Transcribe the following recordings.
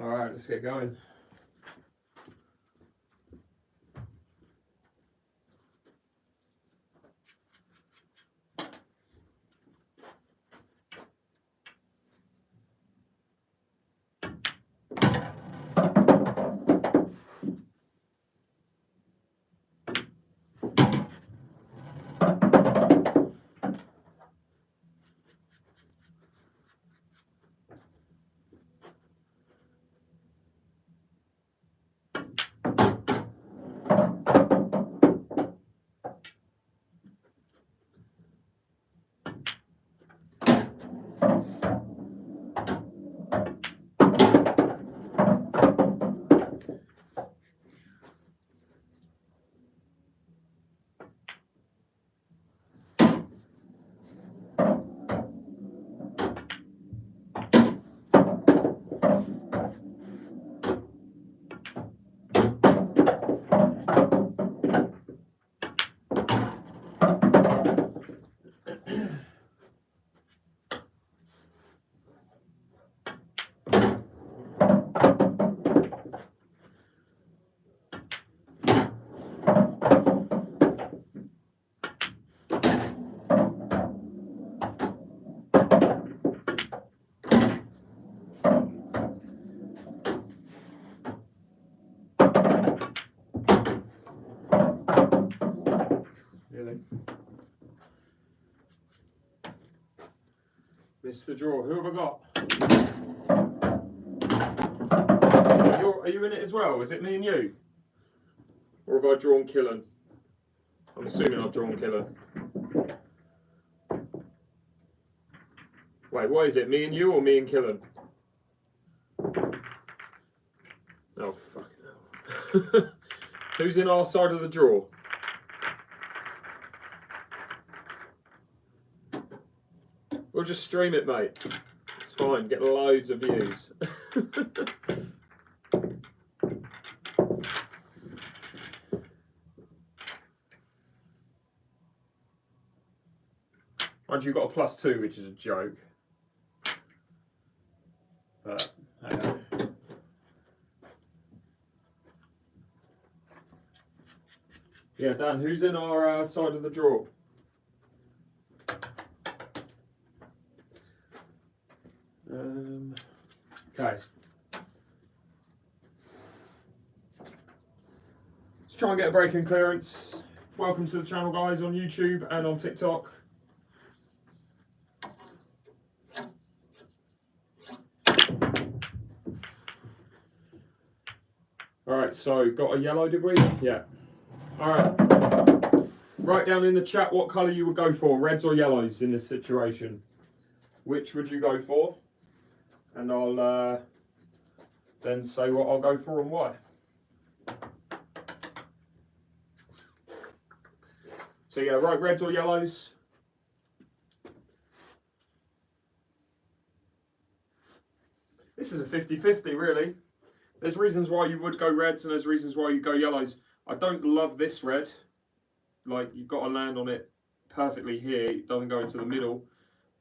Alright, let's get going. Really? Missed the draw. Who have I got? Are you in it as well? Is it me and you? Or have I drawn Killen? I'm assuming I've drawn Killen. Wait, what is it? Me and you or me and Killen? Oh, fucking hell. Who's in our side of the draw? We'll just stream it, mate. It's fine. Get loads of views. And you got a +2, which is a joke. But hang on. Yeah, Dan, who's in our side of the draw? Okay. Let's try and get a break in clearance. Welcome to the channel, guys, on YouTube and on TikTok. Alright, so got a yellow, did we? Yeah. Alright. Write down in the chat what colour you would go for, reds or yellows in this situation. Which would you go for? And I'll then say what I'll go for and why. So yeah, right, reds or yellows? This is a 50-50 really. There's reasons why you would go reds and there's reasons why you go yellows. I don't love this red. Like, you've got to land on it perfectly here. It doesn't go into the middle.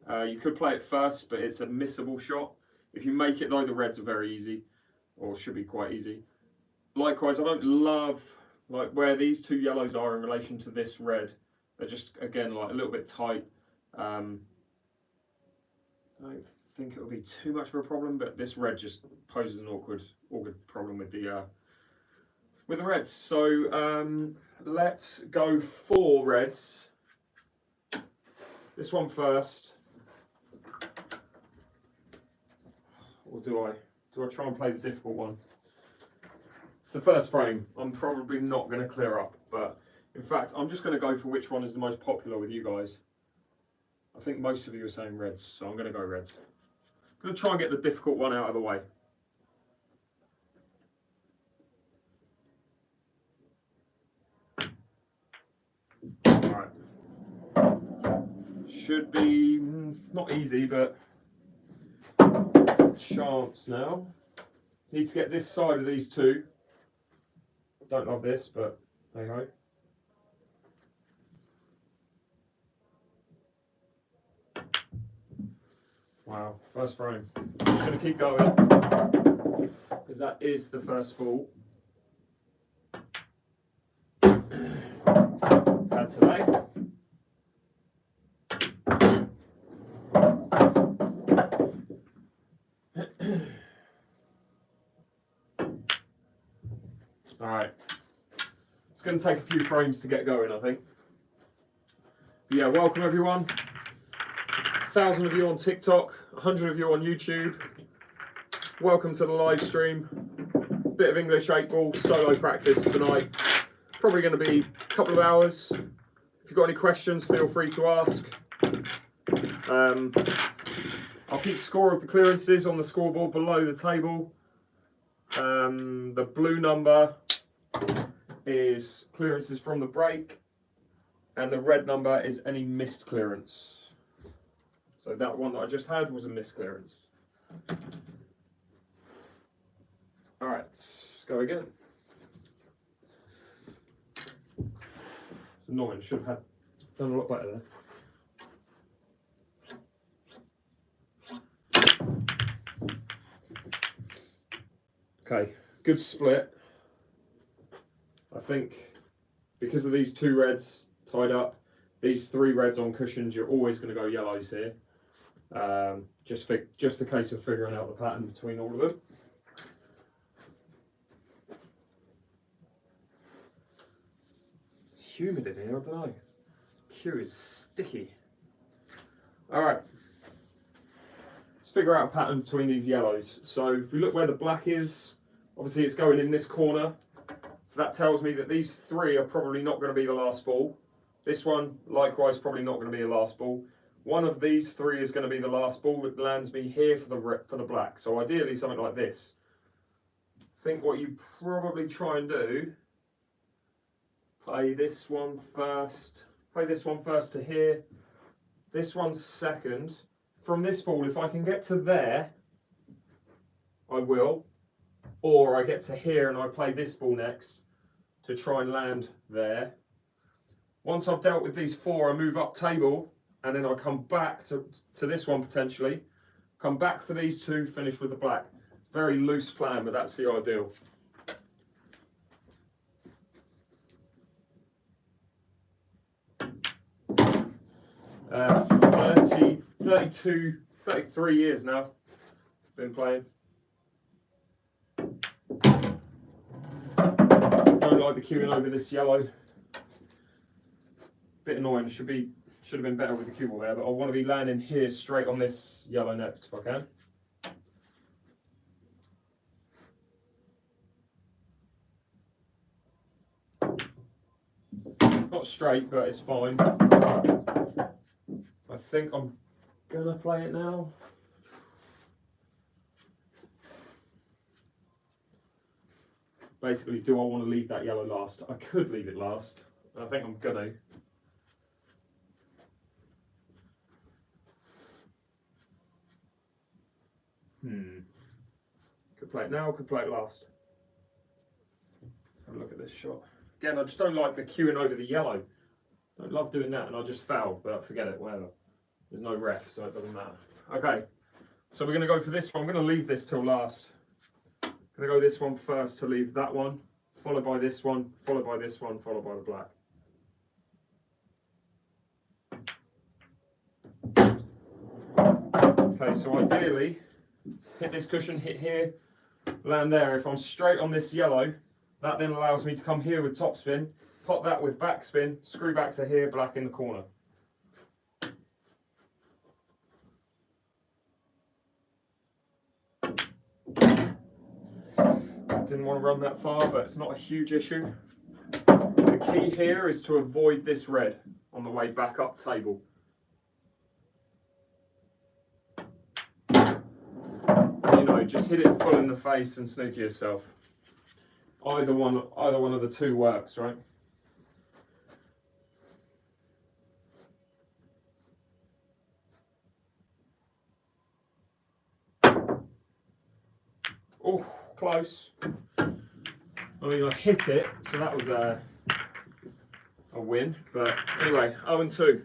You could play it first, but it's a missable shot. If you make it though, the reds are very easy, or should be quite easy. Likewise, I don't love like where these two yellows are in relation to this red. They're just, again, like a little bit tight. I don't think it'll be too much of a problem, but this red just poses an awkward problem with the reds. So let's go for reds. This one first. Or do I try and play the difficult one? It's the first frame. I'm probably not going to clear up, but in fact, I'm just going to go for which one is the most popular with you guys. I think most of you are saying reds, so I'm going to go reds. I'm going to try and get the difficult one out of the way. Alright. Should be not easy, but chance now. Need to get this side of these two. Don't love this, but there you go. Wow, first frame. Just going to keep going. because that is the first ball had today. Alright, it's going to take a few frames to get going, I think. But yeah, welcome everyone. 1,000 of you on TikTok, 100 of you on YouTube. Welcome to the live stream. Bit of English 8 ball solo practice tonight. Probably going to be a couple of hours. If you've got any questions, feel free to ask. I'll keep score of the clearances on the scoreboard below the table. The blue number is clearances from the break, and the red number is any missed clearance. So that one that I just had was a missed clearance. All right, let's go again. It's annoying, should have done a lot better there. Okay, good split. I think because of these 2 reds tied up, these 3 reds on cushions, you're always going to go yellows here. Just a case of figuring out the pattern between all of them. It's humid in here, I don't know. Cue is sticky. Alright. Let's figure out a pattern between these yellows. So if we look where the black is, obviously it's going in this corner. So that tells me that these 3 are probably not going to be the last ball. This one, likewise, probably not going to be the last ball. One of these 3 is going to be the last ball that lands me here for the black. So ideally something like this. I think what you probably try and do, play this one first to here. This one second. From this ball, if I can get to there, I will. Or I get to here and I play this ball next to try and land there. Once I've dealt with these 4, I move up table and then I come back to this one potentially. Come back for these 2, finish with the black. It's a very loose plan, but that's the ideal. Uh, 32, 33 years now, been playing. Don't like the queuing over this yellow. Bit annoying, should have been better with the cue ball there, but I want to be landing here straight on this yellow next if I can. Not straight, but it's fine. I think I'm gonna play it now. Basically, do I want to leave that yellow last? I could leave it last. I think I'm gonna. Could play it now, could play it last. Let's have a look at this shot. Again, I just don't like the queuing over the yellow. Don't love doing that, and I just fouled, but forget it, whatever. There's no ref, so it doesn't matter. Okay, so we're going to go for this one. I'm going to leave this till last. I'm going to go this one first to leave that one, followed by this one, followed by this one, followed by the black. Okay, so ideally, hit this cushion, hit here, land there. If I'm straight on this yellow, that then allows me to come here with topspin, pop that with backspin, screw back to here, black in the corner. Didn't want to run that far, but it's not a huge issue. The key here is to avoid this red on the way back up table. You know, just hit it full in the face and snooker yourself. Either one of the 2 works, right? Oh, close. I mean, I hit it, so that was a win. But anyway, 0-2.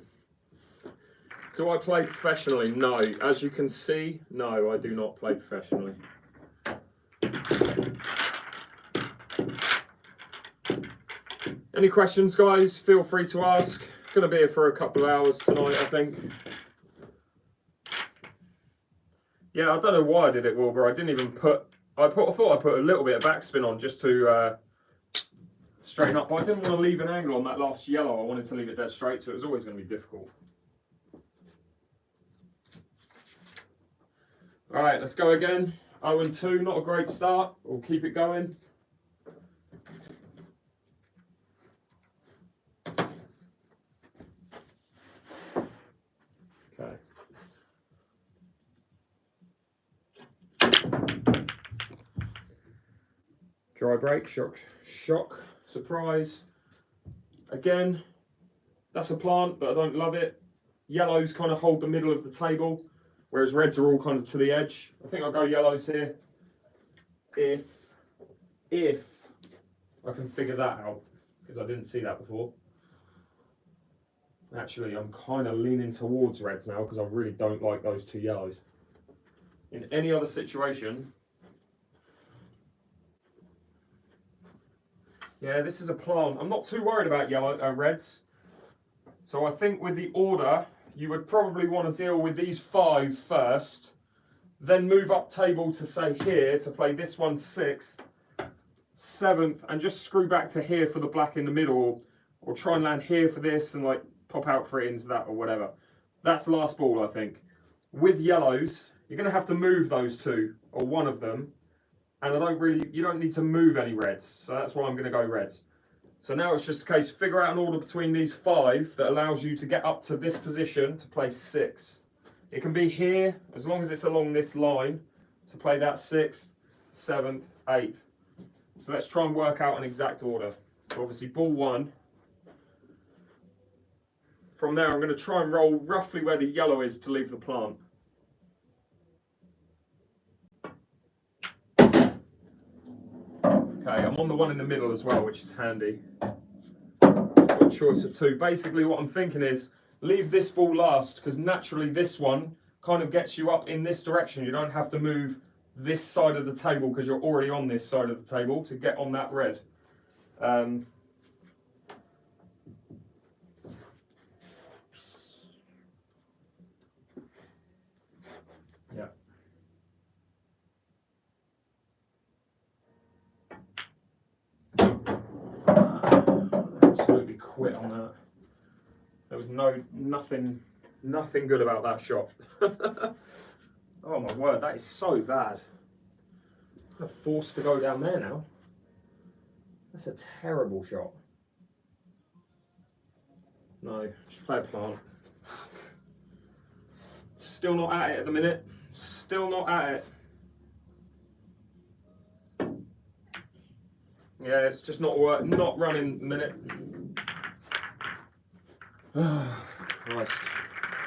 Do I play professionally? No. As you can see, no, I do not play professionally. Any questions, guys? Feel free to ask. Going to be here for a couple of hours tonight, I think. Yeah, I don't know why I did it, Wilbur. I didn't even put... I thought I put a little bit of backspin on just to straighten up. But I didn't want to leave an angle on that last yellow. I wanted to leave it dead straight, so it was always going to be difficult. All right, let's go again. 0-2, not a great start. We'll keep it going. Okay. Dry break, shock, surprise. Again, that's a plant, but I don't love it. Yellows kind of hold the middle of the table, whereas reds are all kind of to the edge. I think I'll go yellows here. If I can figure that out, because I didn't see that before. Actually, I'm kind of leaning towards reds now, because I really don't like those two yellows. In any other situation... Yeah, this is a plant. I'm not too worried about reds. So I think with the order, you would probably want to deal with these 5 first, then move up table to say here to play this one 6th, 7th, and just screw back to here for the black in the middle, or try and land here for this and like pop out for it into that or whatever. That's last ball, I think. With yellows, you're going to have to move those 2 or one of them. And you don't need to move any reds, so that's why I'm going to go reds. So now it's just a case of figure out an order between these 5 that allows you to get up to this position to play 6. It can be here, as long as it's along this line, to play that 6th, 7th, 8th. So let's try and work out an exact order. So obviously ball 1. From there I'm going to try and roll roughly where the yellow is to leave the plant. Okay, I'm on the one in the middle as well, which is handy. Got a choice of 2. Basically what I'm thinking is, leave this ball last, because naturally this one kind of gets you up in this direction. You don't have to move this side of the table, because you're already on this side of the table to get on that red. Yeah. Absolutely quit on that. There was nothing good about that shot. Oh my word, that is so bad. I'm forced to go down there now. That's a terrible shot. No, just play a plant. Still not at it at the minute. Still not at it. Yeah, it's just not running at the minute. Oh, Christ.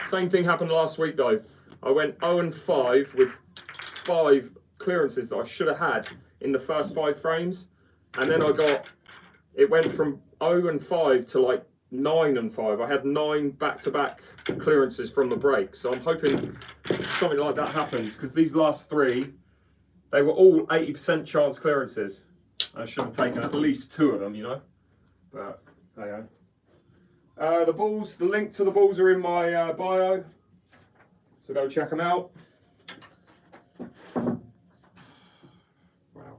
Same thing happened last week though. I went 0-5 with 5 clearances that I should have had in the first 5 frames. And then it went from 0-5 to like 9-5. I had 9 back-to-back clearances from the break. So I'm hoping something like that happens, because these last 3, they were all 80% chance clearances. I should have taken at least 2 of them, you know. But there you go. The link to the balls are in my bio. So go check them out. Wow.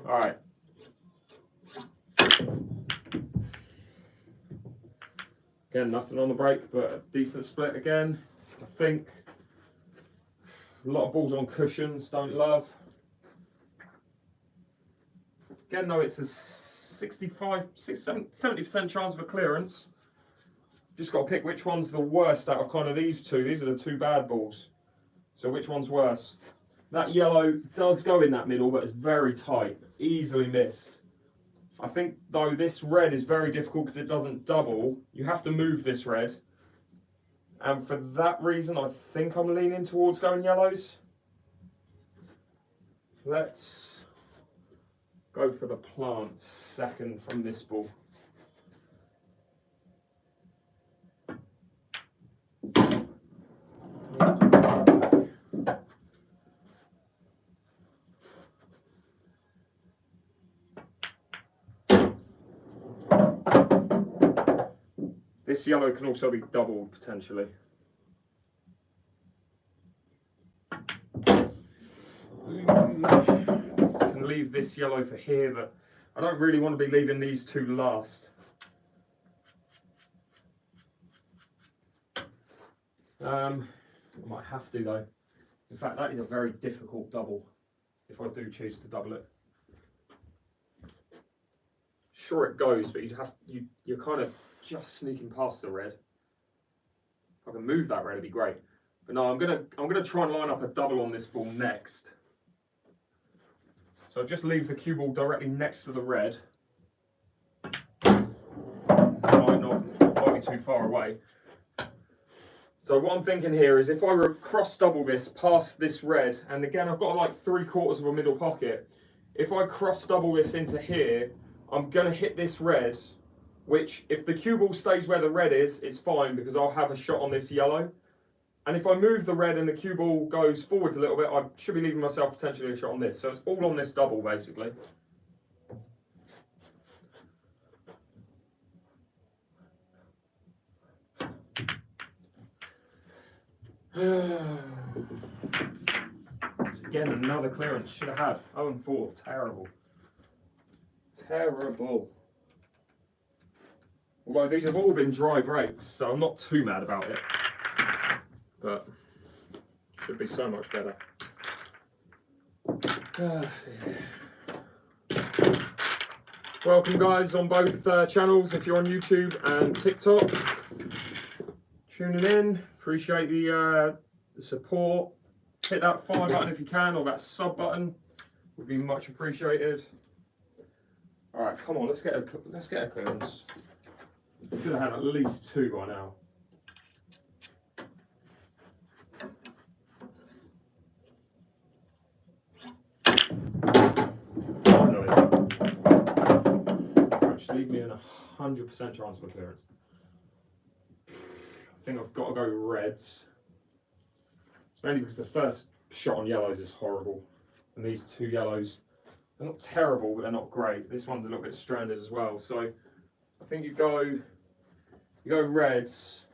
All right. Again, nothing on the break, but a decent split again. I think a lot of balls on cushions, don't love. Again, though, it's a 70% chance of a clearance. Just got to pick which one's the worst out of kind of these 2. These are the 2 bad balls. So which one's worse? That yellow does go in that middle, but it's very tight, easily missed. I think, though, this red is very difficult because it doesn't double. You have to move this red. And for that reason, I think I'm leaning towards going yellows. Let's go for the plant second from this ball. This yellow can also be doubled potentially. I can leave this yellow for here, but I don't really want to be leaving these two last. I might have to though. In fact, that is a very difficult double if I do choose to double it. Sure it goes, but you're kind of just sneaking past the red. If I can move that red, it'd be great. But no, I'm gonna try and line up a double on this ball next. So just leave the cue ball directly next to the red. Might be too far away. So what I'm thinking here is if I cross double this past this red, and again I've got like 3/4 of a middle pocket. If I cross double this into here, I'm gonna hit this red, which if the cue ball stays where the red is, it's fine because I'll have a shot on this yellow. And if I move the red and the cue ball goes forwards a little bit, I should be leaving myself potentially a shot on this. So it's all on this double basically. Again, another clearance. Should have had 0-4. Terrible. Terrible. Although these have all been dry breaks, so I'm not too mad about it. But should be so much better. Welcome guys on both channels if you're on YouTube and TikTok. Tuning in, appreciate the support. Hit that follow button if you can, or that sub button would be much appreciated. All right, come on, let's get a clearance. Should have had at least 2 by now. Finally. Actually, leave me in 100% chance for clearance. I think I've got to go reds. It's mainly because the first shot on yellows is horrible, and these 2 yellows, they're not terrible, but they're not great. This one's a little bit stranded as well, so I think you go reds.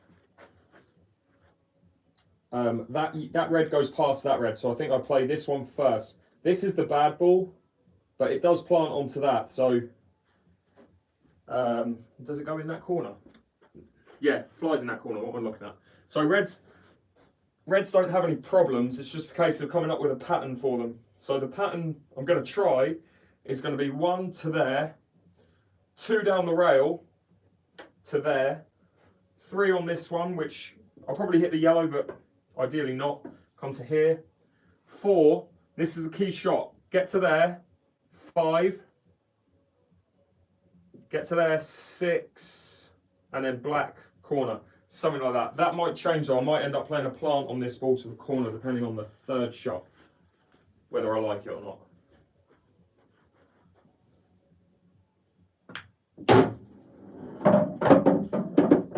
That red goes past that red, so I think I play this one first. This is the bad ball, but it does plant onto that. So does it go in that corner? Yeah, flies in that corner. What am I looking at? So reds don't have any problems. It's just a case of coming up with a pattern for them. So the pattern I'm going to try is going to be 1 to there, 2 down the rail to there, 3 on this one, which I'll probably hit the yellow, but ideally not. Come to here. 4, this is the key shot. Get to there. 5. Get to there. 6. And then black corner. Something like that. That might change though. I might end up playing a plant on this ball to the corner depending on the 3rd shot. Whether I like it or not.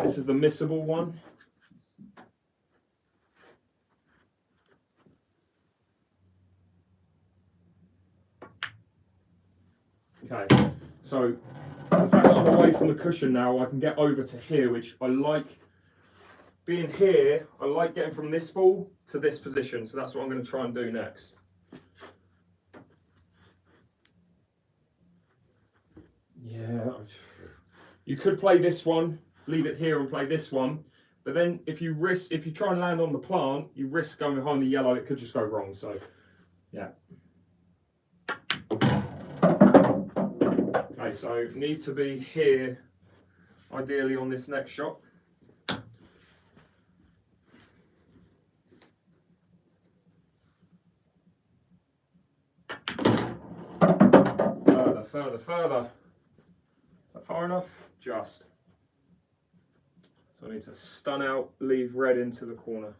This is the missable one. Okay, so the fact that I'm away from the cushion now, I can get over to here, which I like. Being here, I like getting from this ball to this position, so that's what I'm going to try and do next. Yeah, you could play this one, leave it here and play this one, but then if you try and land on the plant, you risk going behind the yellow, it could just go wrong, so yeah. Okay, so need to be here, ideally on this next shot. Further. Is that far enough? Just. So I need to stun out, leave red into the corner.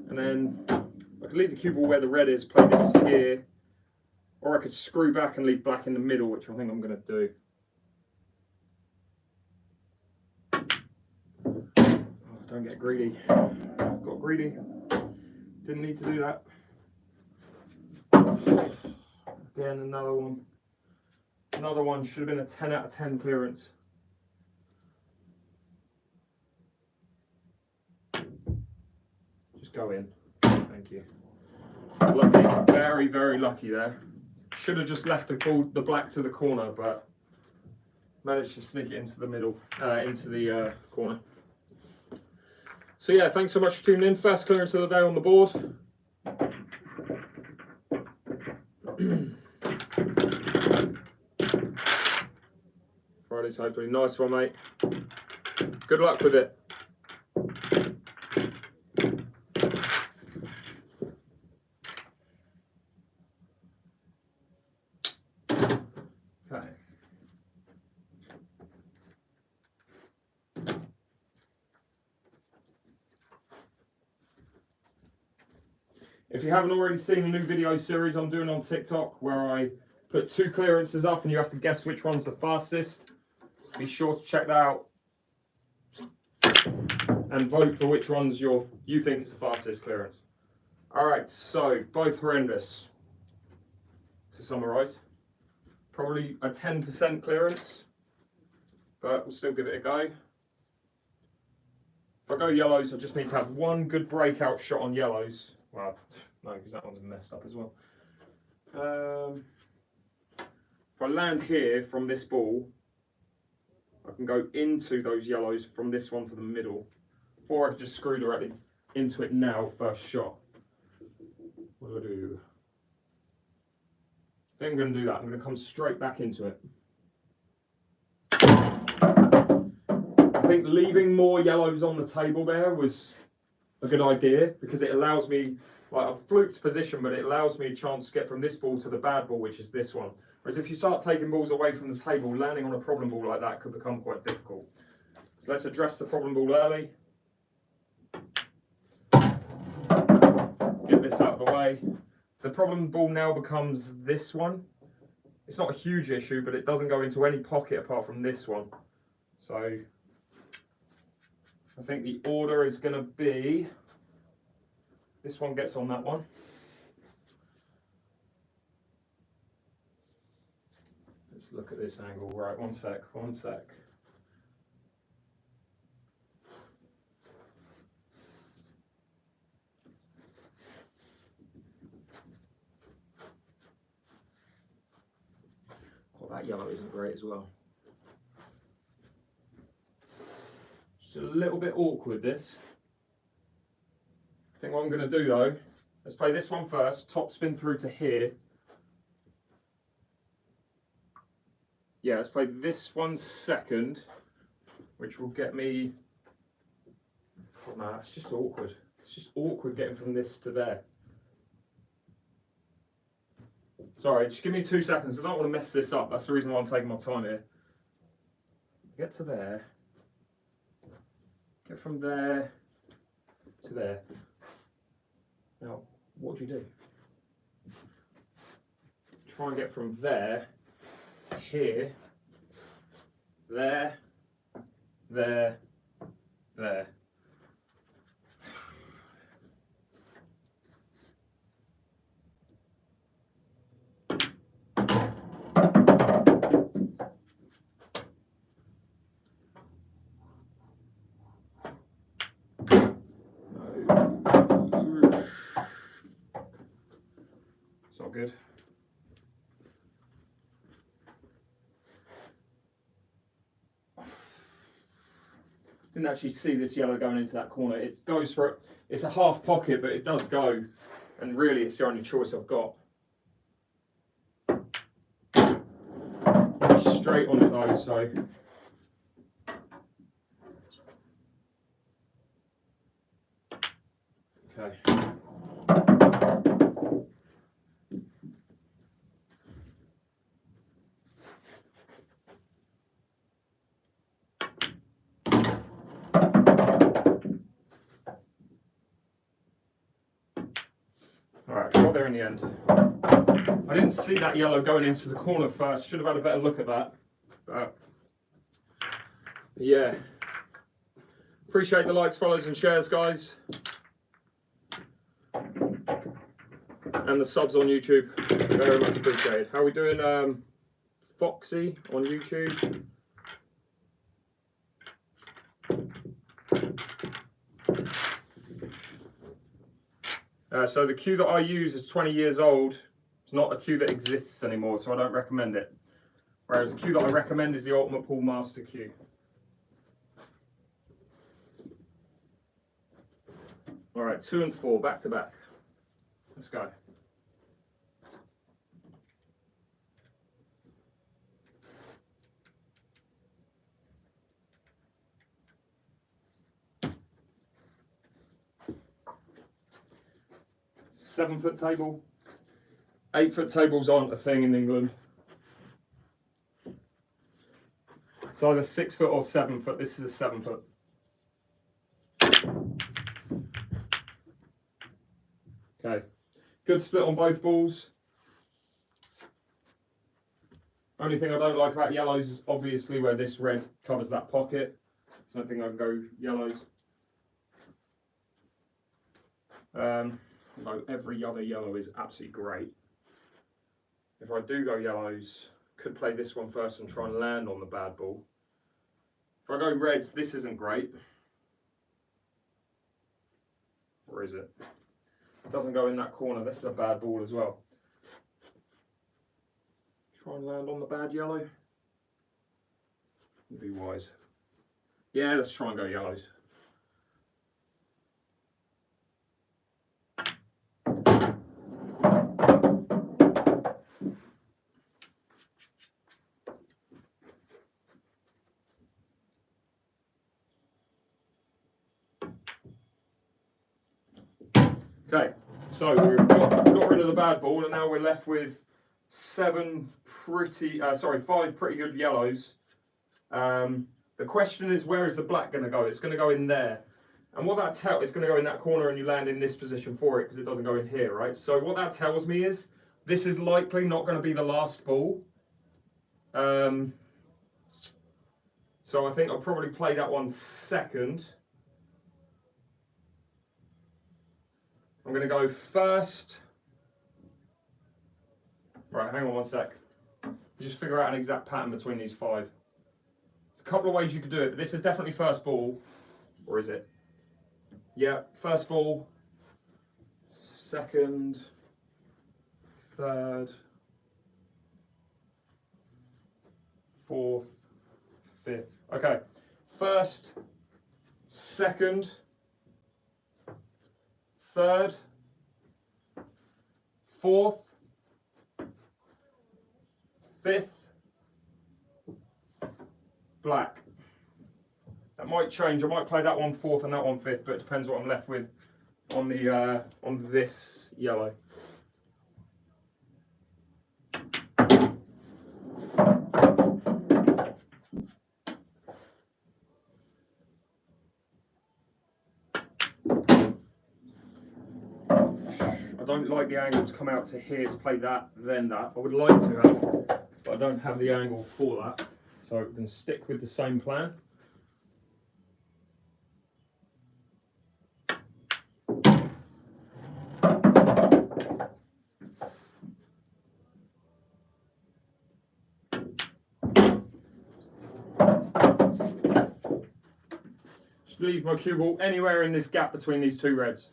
And then I could leave the cue ball where the red is, play this here, or I could screw back and leave black in the middle, which I think I'm going to do. Don't get greedy. Got greedy. Didn't need to do that. Again, another one. Another one should have been a 10 out of 10 clearance. Just go in. Thank you. Lucky, very, very lucky there. Should have just left the black to the corner, but managed to sneak it into the middle, into the corner. So yeah, thanks so much for tuning in. First clearance of the day on the board. Friday's hopefully nice one, mate. Good luck with it. Okay. If you haven't already seen the new video series I'm doing on TikTok where I put 2 clearances up and you have to guess which one's the fastest, be sure to check that out and vote for which ones you think is the fastest clearance. Alright, so both horrendous. To summarise, probably a 10% clearance, but we'll still give it a go. If I go yellows, I just need to have one good breakout shot on yellows. Well, no, because that one's messed up as well. If I land here from this ball, I can go into those yellows from this one to the middle, or I can just screw directly into it now, first shot. What do I do? I think I'm going to do that. I'm going to come straight back into it. I think leaving more yellows on the table there was a good idea because it allows me, like a fluked position, but it allows me a chance to get from this ball to the bad ball, which is this one. Whereas if you start taking balls away from the table, landing on a problem ball like that could become quite difficult. So let's address the problem ball early. Get this out of the way. The problem ball now becomes this one. It's not a huge issue, but it doesn't go into any pocket apart from this one. So I think the order is going to be, this one gets on that one. Let's look at this angle. Right, one sec. Well, that yellow isn't great as well. Just a little bit awkward, this. I think what I'm going to do though, let's play this one first, top spin through to here. Yeah, let's play this one second, which will get me, oh no, it's just awkward. It's just awkward getting from this to there. Sorry, just give me 2 seconds. I don't want to mess this up. That's the reason why I'm taking my time here. Get to there. Get from there to there. Now, what do you do? Try and get from there to here, there, there, there. It's not good. Didn't actually see this yellow going into that corner. It goes for, it's a half pocket, but it does go, and really it's the only choice I've got. Straight on it though, so. Okay. Alright, got there in the end. I didn't see that yellow going into the corner first. Should have had a better look at that. But yeah. Appreciate the likes, follows and shares, guys. and the subs on YouTube, very much appreciated. How are we doing, Foxy on YouTube? So the cue that I use is 20 years old. It's not a cue that exists anymore, so I don't recommend it. Whereas the cue that I recommend is the Ultimate Pool Master cue. All right, 2 and 4, back to back. Let's go. Seven-foot table. 8-foot tables aren't a thing in England. It's either 6 foot or 7 foot. This is a 7 foot. Okay, good split on both balls. Only thing I don't like about yellows is obviously where this red covers that pocket. So I think I can go yellows. Although every other yellow is absolutely great. If I do go yellows, could play this one first and try and land on the bad ball. If I go reds, this isn't great. Or is it? It doesn't go in that corner. This is a bad ball as well. Try and land on the bad yellow. Would be wise. Yeah, let's try and go yellows. Okay, so we've got rid of the bad ball, and now we're left with five pretty good yellows. The question is, where is the black going to go? It's going to go in there. And what that tells, it's going to go in that corner and you land in this position for it because it doesn't go in here, right? So what that tells me is, this is likely not going to be the last ball. So I think I'll probably play that one second. I'm going to go first. Right, hang on one sec. Just figure out an exact pattern between these 5. There's a couple of ways you could do it, but this is definitely first ball. Or is it? Yeah, first ball, second, third, fourth, fifth. Okay, first, second, third, fourth, fifth, black. That might change. I might play that one fourth and that one fifth, but it depends what I'm left with on the on this yellow. I don't like the angle to come out to here to play that, then that. I would like to have, but I don't have the angle for that. So I'm going to stick with the same plan. Just leave my cue ball anywhere in this gap between these 2 reds.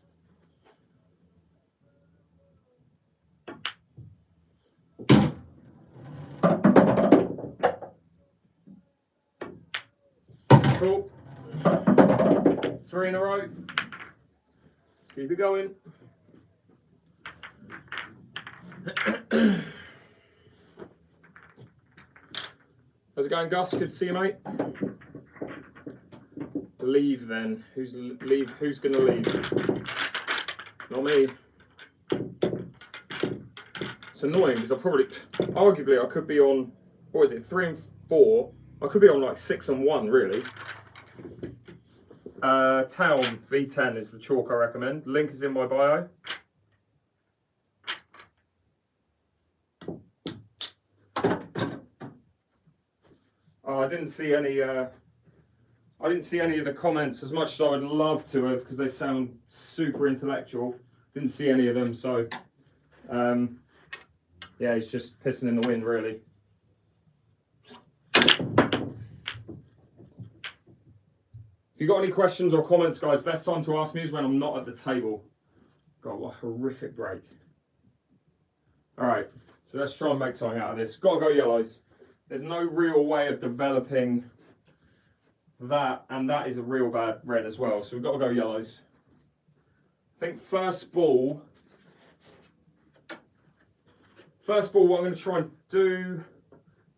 Cool. 3 in a row. Let's keep it going. How's it going, Gus? Good to see you, mate. Leave then. Who's leave? Who's gonna leave? Not me. It's annoying because arguably I could be on, what is it, 3 and 4. I could be on like 6 and 1 really. Town V10 is the chalk I recommend. Link is in my bio. Oh, I didn't see any of the comments, as much as I would love to have, because they sound super intellectual. Didn't see any of them, so Yeah, he's just pissing in the wind, really. If you've got any questions or comments, guys, best time to ask me is when I'm not at the table. God, what a horrific break. All right, so let's try and make something out of this. Got to go yellows. There's no real way of developing that, and that is a real bad red as well, so we've got to go yellows. I think first ball, what I'm going to try and do,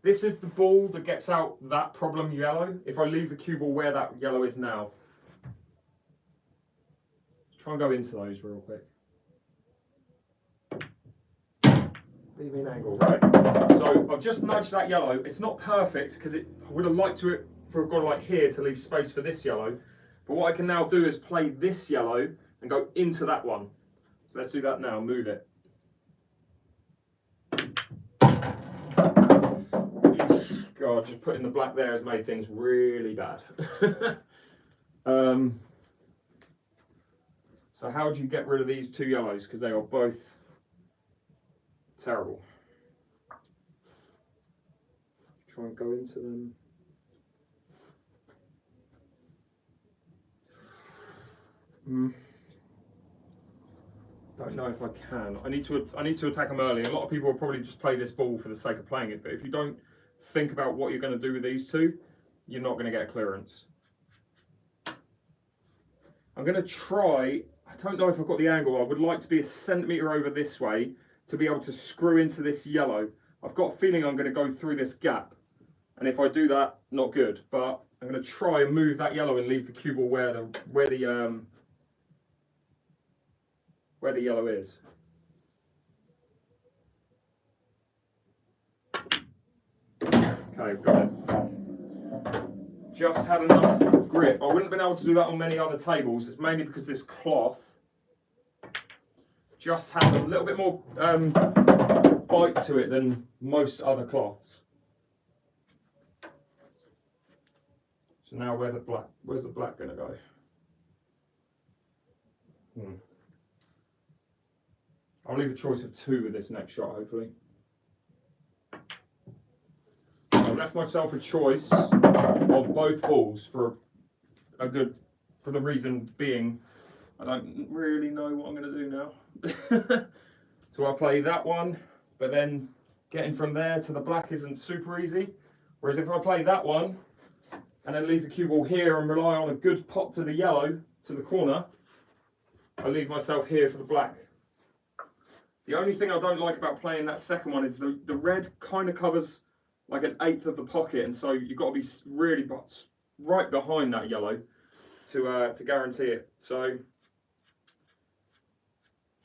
this is the ball that gets out that problem yellow. If I leave the cue ball where that yellow is now. Let's try and go into those real quick. Leave me an angle, right. So I've just nudged that yellow. It's not perfect because I would have liked to have gone like here to leave space for this yellow. But what I can now do is play this yellow and go into that one. So let's do that now, move it. God, just putting the black there has made things really bad. So how do you get rid of these two yellows? Because they are both terrible. Try and go into them. Don't know if I can. I need to attack them early. A lot of people will probably just play this ball for the sake of playing it, but if you don't think about what you're going to do with these two, you're not going to get a clearance. I'm going to try, I don't know if I've got the angle, I would like to be a centimetre over this way to be able to screw into this yellow. I've got a feeling I'm going to go through this gap, and if I do that, not good, but I'm going to try and move that yellow and leave the cue ball where the yellow is. Okay, got it. Just had enough grip. I wouldn't have been able to do that on many other tables. It's mainly because this cloth just has a little bit more bite to it than most other cloths. So now where's the black going to go? I'll leave a choice of 2 with this next shot, hopefully. I've left myself a choice of both balls for the reason being, I don't really know what I'm going to do now. So I play that one, but then getting from there to the black isn't super easy. Whereas if I play that one and then leave the cue ball here and rely on a good pot to the yellow, to the corner, I leave myself here for the black. The only thing I don't like about playing that second one is the red kind of covers like 1/8 of the pocket, and so you've got to be really right behind that yellow to guarantee it. So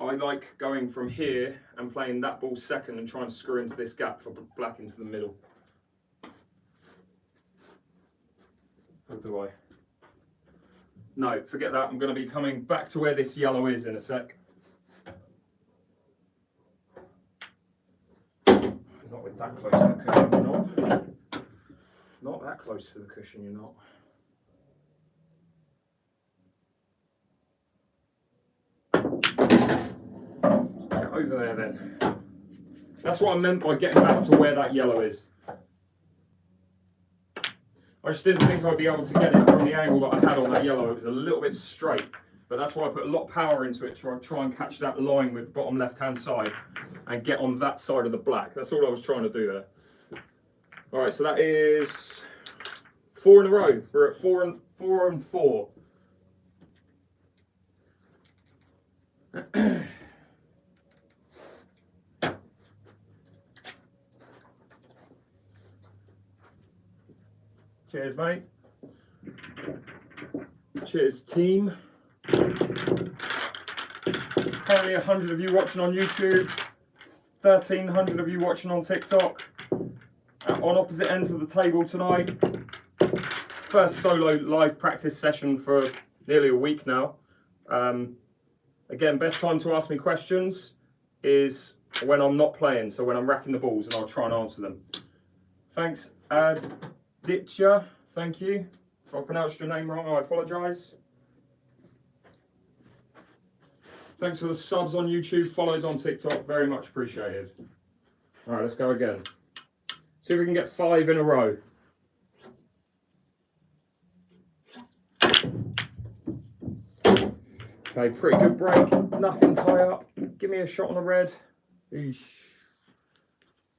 I like going from here and playing that ball second and trying to screw into this gap for black into the middle. Or do I? No, forget that. I'm going to be coming back to where this yellow is in a sec. Not with that close to the cushion, you're not. Not that close to the cushion, you're not. Get over there then. That's what I meant by getting back to where that yellow is. I just didn't think I'd be able to get it from the angle that I had on that yellow. It was a little bit straight, but that's why I put a lot of power into it to try and catch that line with the bottom left-hand side and get on that side of the black. That's all I was trying to do there. All right, so that is 4 in a row. We're at 4 and 4. Cheers, mate. Cheers, team. Currently 100 of you watching on YouTube, 1,300 of you watching on TikTok. On opposite ends of the table tonight. First solo live practice session for nearly a week now. Again, best time to ask me questions is when I'm not playing, so when I'm racking the balls, and I'll try and answer them. Thanks, Aditya. Thank you. If I pronounced your name wrong, I apologise. Thanks for the subs on YouTube, follows on TikTok, very much appreciated. All right, let's go again. See if we can get 5 in a row. Okay, pretty good break. Nothing tie up. Give me a shot on a red. Eesh.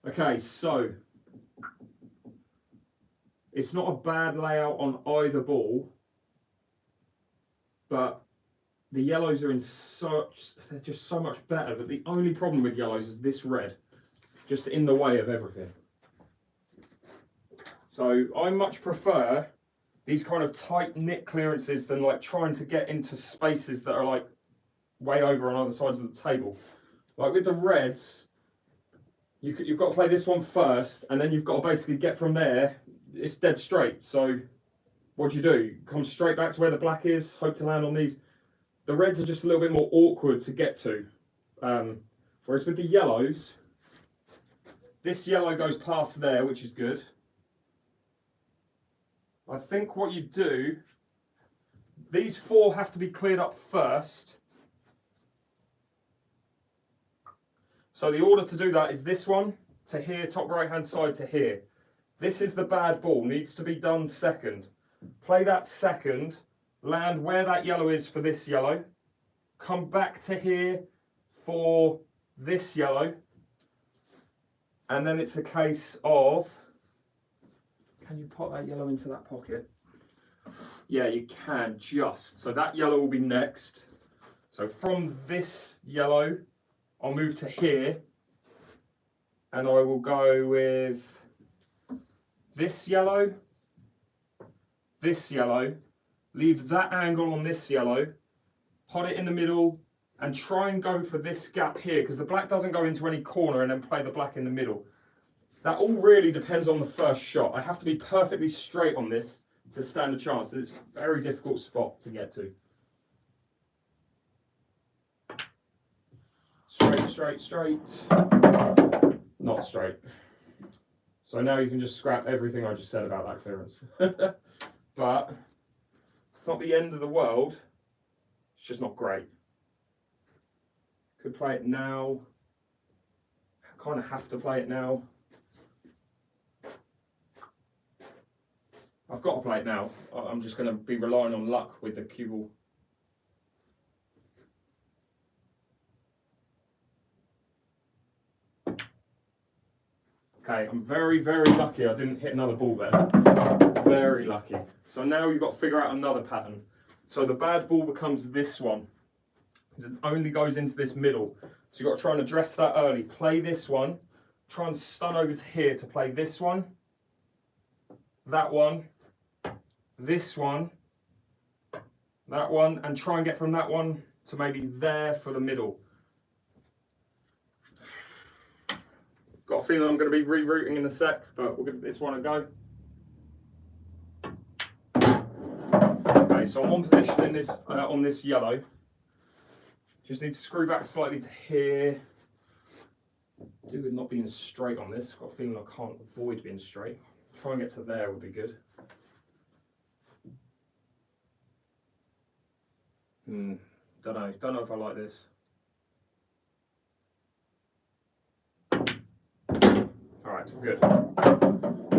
Okay, so it's not a bad layout on either ball, but the yellows are they're just so much better. But the only problem with yellows is this red, just in the way of everything. So I much prefer these kind of tight knit clearances than like trying to get into spaces that are like way over on other sides of the table. Like with the reds, you've got to play this one first, and then you've got to basically get from there. It's dead straight. So what do? You come straight back to where the black is, hope to land on these. The reds are just a little bit more awkward to get to. Whereas with the yellows, this yellow goes past there, which is good. I think what you do, these 4 have to be cleared up first. So the order to do that is this one to here, top right hand side to here. This is the bad ball, needs to be done second. Play that second, land where that yellow is for this yellow, come back to here for this yellow, and then it's a case of, can you pop that yellow into that pocket? Yeah, you can, just. So that yellow will be next. So from this yellow, I'll move to here, and I will go with this yellow, leave that angle on this yellow, pot it in the middle, and try and go for this gap here, because the black doesn't go into any corner, and then play the black in the middle. That all really depends on the first shot. I have to be perfectly straight on this to stand a chance. It's a very difficult spot to get to. Straight. Not straight. So now you can just scrap everything I just said about that clearance. But it's not the end of the world. It's just not great. Could play it now. I kind of have to play it now. I've got to play it now. I'm just going to be relying on luck with the cue ball. Okay, I'm very, very lucky I didn't hit another ball there. Very lucky. So now you've got to figure out another pattern. So the bad ball becomes this one. It only goes into this middle. So you've got to try and address that early. Play this one. Try and stun over to here to play this one. That one. This one. That one. And try and get from that one to maybe there for the middle. Got a feeling I'm going to be rerouting in a sec, but we'll give this one a go. Okay, so I'm on position in this on this yellow. Just need to screw back slightly to here. Do with not being straight on this. Got a feeling I can't avoid being straight. Try and get to there would be good. Don't know if I like this. Alright, good.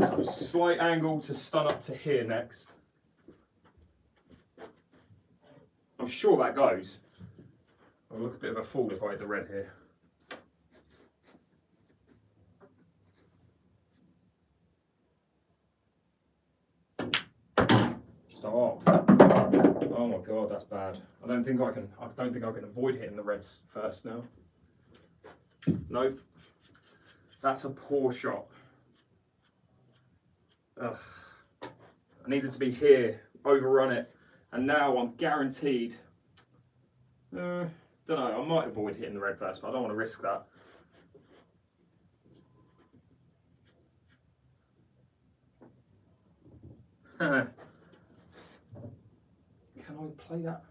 So slight angle to stun up to here next. I'm sure that goes. I'll look a bit of a fool if I hit the red here. Stop. Oh my god, that's bad. I don't think I can avoid hitting the reds first now. Nope. That's a poor shot. Ugh. I needed to be here, overrun it, and now I'm guaranteed. Don't know, I might avoid hitting the red first, but I don't want to risk that. Can I play that?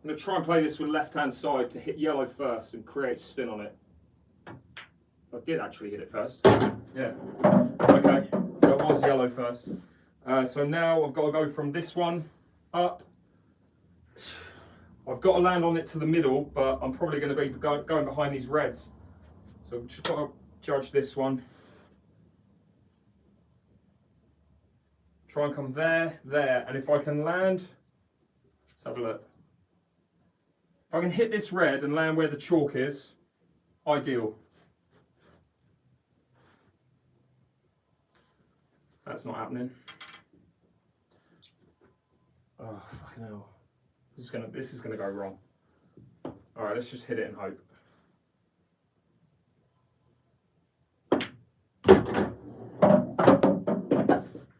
I'm going to try and play this with left-hand side to hit yellow first and create spin on it. I did actually hit it first. Yeah. Okay, that was yellow first. So now I've got to go from this one up I've got to land on it to the middle, but I'm probably going to be going behind these reds. So I've just got to judge this one. Try and come there, there, and if I can land, let's have a look. If I can hit this red and land where the chalk is, ideal. That's not happening. Oh, fucking hell. This is gonna go wrong. Alright, let's just hit it and hope.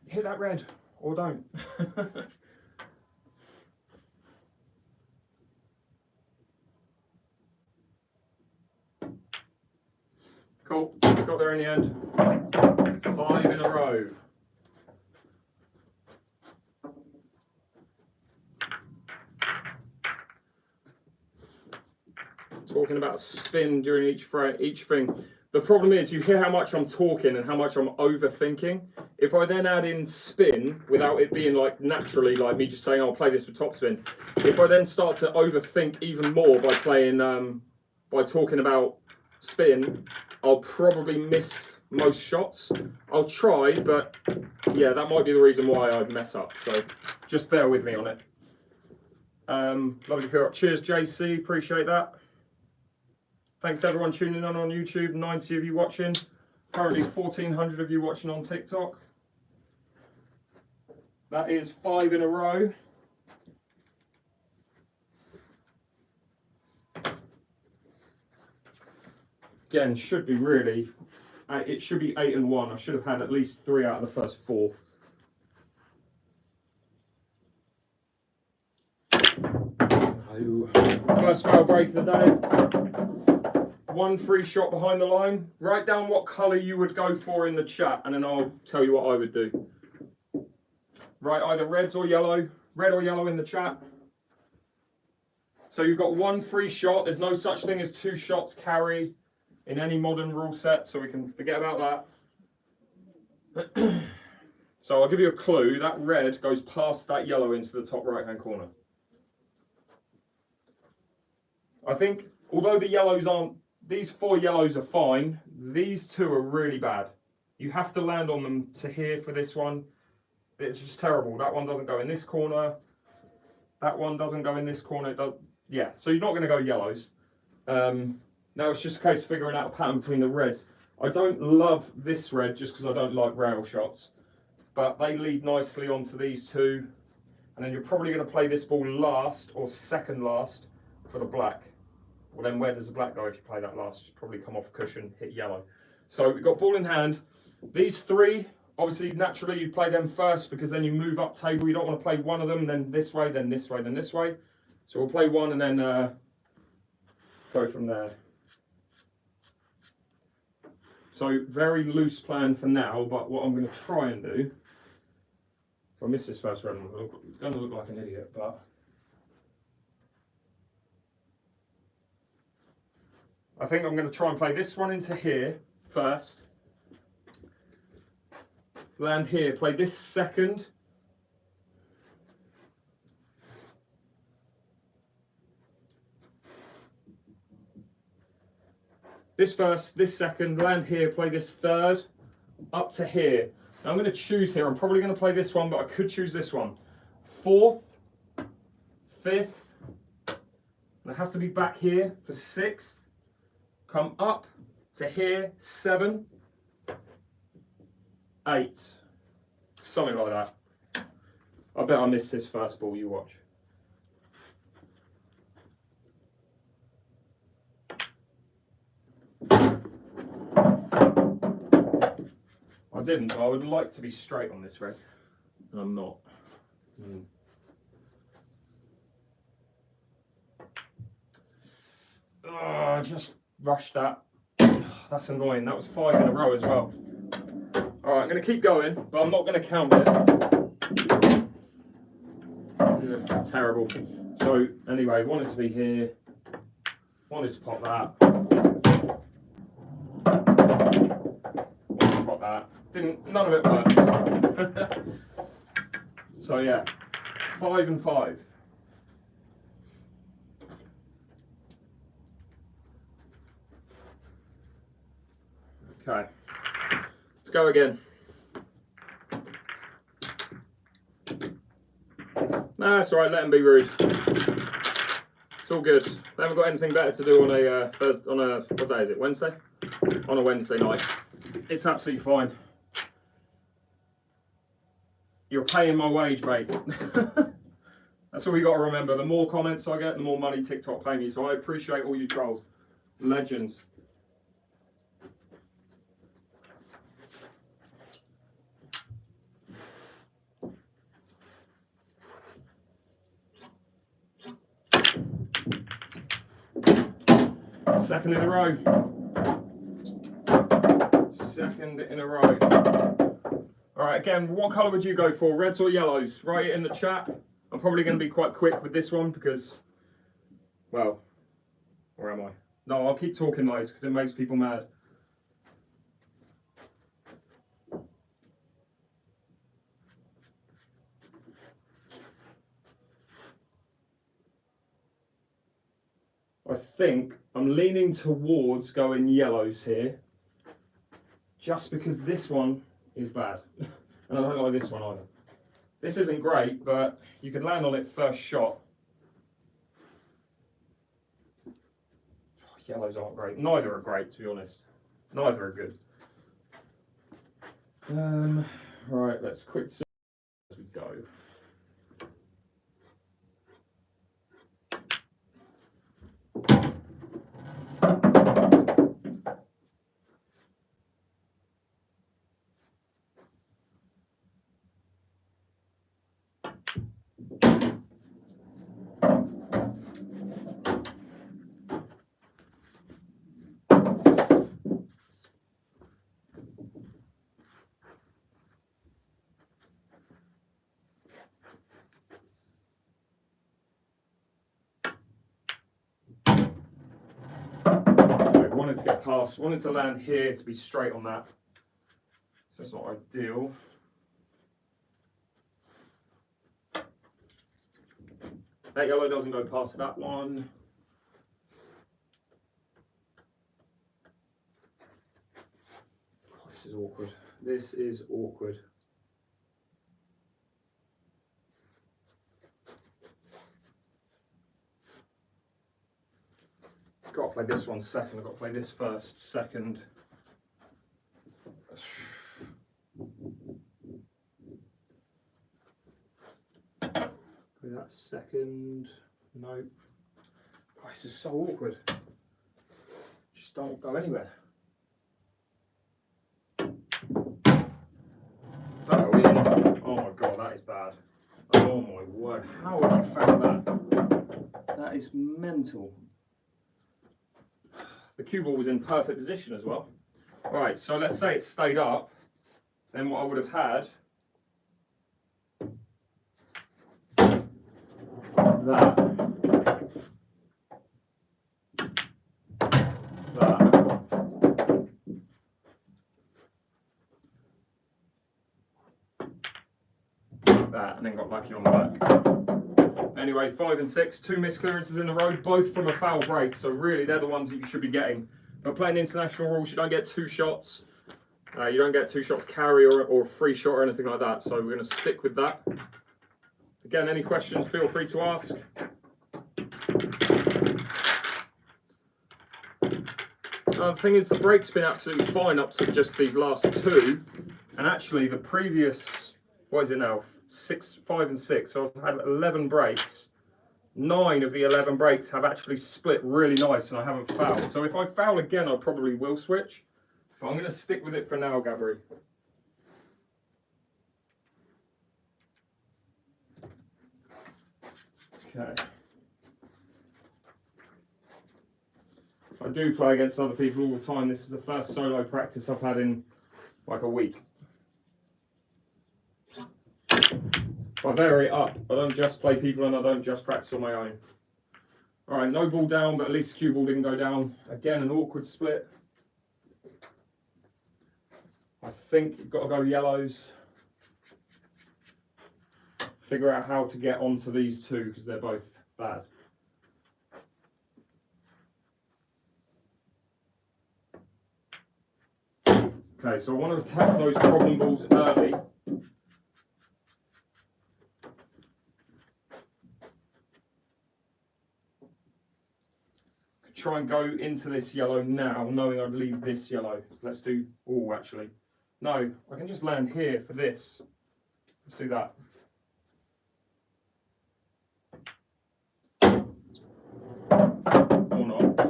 Hit that red, or don't. Cool, got there in the end. 5 in a row. Talking about spin during each thing. The problem is you hear how much I'm talking and how much I'm overthinking. If I then add in spin without it being like naturally like me just saying I'll play this with topspin, if I then start to overthink even more by playing by talking about spin, I'll probably miss most shots. I'll try, but yeah, that might be the reason why I'd mess up. So just bear with me on it. Lovely to hear up. Cheers, JC. Appreciate that. Thanks everyone tuning in on YouTube. 90 of you watching. Currently 1,400 of you watching on TikTok. That is 5 in a row. Again, should be really. It should be 8 and 1. I should have had at least 3 out of the first 4. First foul break of the day. 1 free shot behind the line. Write down what colour you would go for in the chat and then I'll tell you what I would do. Write either reds or yellow. Red or yellow in the chat. So you've got 1 free shot. There's no such thing as 2 shots carry in any modern rule set, so we can forget about that. So I'll give you a clue. That red goes past that yellow into the top right hand corner. I think although the yellows aren't, these 4 yellows are fine, these 2 are really bad. You have to land on them to here for this one. It's just terrible. That one doesn't go in this corner. That one doesn't go in this corner. It does. Yeah, so you're not going to go yellows. Now it's just a case of figuring out a pattern between the reds. I don't love this red just because I don't like rail shots. But they lead nicely onto these 2. And then you're probably going to play this ball last or second last for the black. Well, then where does the black go if you play that last? Probably come off cushion, hit yellow. So we've got ball in hand. These 3, obviously, naturally you play them first because then you move up table. You don't want to play one of them, then this way, then this way, then this way. So we'll play one and then go from there. So very loose plan for now, but what I'm going to try and do, if I miss this first round, I'm going to look like an idiot, but I think I'm going to try and play this one into here first. Land here, play this second. This first, this second, land here, play this third, up to here. Now I'm going to choose here. I'm probably going to play this one, but I could choose this one. 4th, 5th, and I have to be back here for 6th. Come up to here, 7, 8, something like that. I bet I missed this first ball, you watch. I didn't, but I would like to be straight on this red, and I'm not. Oh, I just rushed that. That's annoying. That was 5 in a row as well. Alright, I'm going to keep going, but I'm not going to count it. Terrible. So, anyway, wanted to be here. Wanted to pop that. Wanted to pop that. Didn't, none of it worked. So, yeah. 5 and 5. Okay, let's go again. Nah, that's all right, let them be rude. It's all good. They haven't got anything better to do on a Thursday, on a, what day is it, Wednesday? On a Wednesday night. It's absolutely fine. You're paying my wage, mate. That's all you got to remember. The more comments I get, the more money TikTok pay me. So I appreciate all you trolls. Legends. Second in a row. Second in a row. All right, again, what colour would you go for? Reds or yellows? Write it in the chat. I'm probably going to be quite quick with this one because, well, where am I? No, I'll keep talking those because it makes people mad. I think I'm leaning towards going yellows here, just because this one is bad. And I don't like this one either. This isn't great, but you can land on it first shot. Yellows aren't great. Neither are great, to be honest. Neither are good. Right, let's quick see as we go. Wanted to get past, wanted to land here to be straight on that. So it's not ideal. That yellow doesn't go past that one. Oh, this is awkward. This is awkward. Got to play this one second. I've got to play this first, second. Play that second. Nope. Oh, this is so awkward. Just don't go anywhere. Oh, we in. Oh my god, that is bad. Oh my word. How have you found that? That is mental. The cue ball was in perfect position as well. Right, so let's say it stayed up, then what I would have had is that, that, and then got lucky on the back. Anyway, 5 and 6, 2 missed clearances in a row, both from a foul break, so really they're the ones that you should be getting. But playing international rules, you don't get 2 shots. You don't get 2 shots carry or free shot or anything like that, so we're going to stick with that. Again, any questions, feel free to ask. The thing is, the break's been absolutely fine up to just these last 2, and actually the previous, what is it now, 5 and 6, so I've had 11 breaks. 9 of the 11 breaks have actually split really nice and I haven't fouled. So if I foul again, I probably will switch. But I'm going to stick with it for now, Gabri. Okay. I do play against other people all the time. This is the first solo practice I've had in like a week. I vary it up. I don't just play people and I don't just practice on my own. All right, no ball down, but at least the cue ball didn't go down. Again, an awkward split. I think you've got to go yellows. Figure out how to get onto these 2 because they're both bad. Okay, so I want to attack those problem balls early. Try and go into this yellow now, knowing I'd leave this yellow. Let's do, oh, actually. No, I can just land here for this. Let's do that. Or not.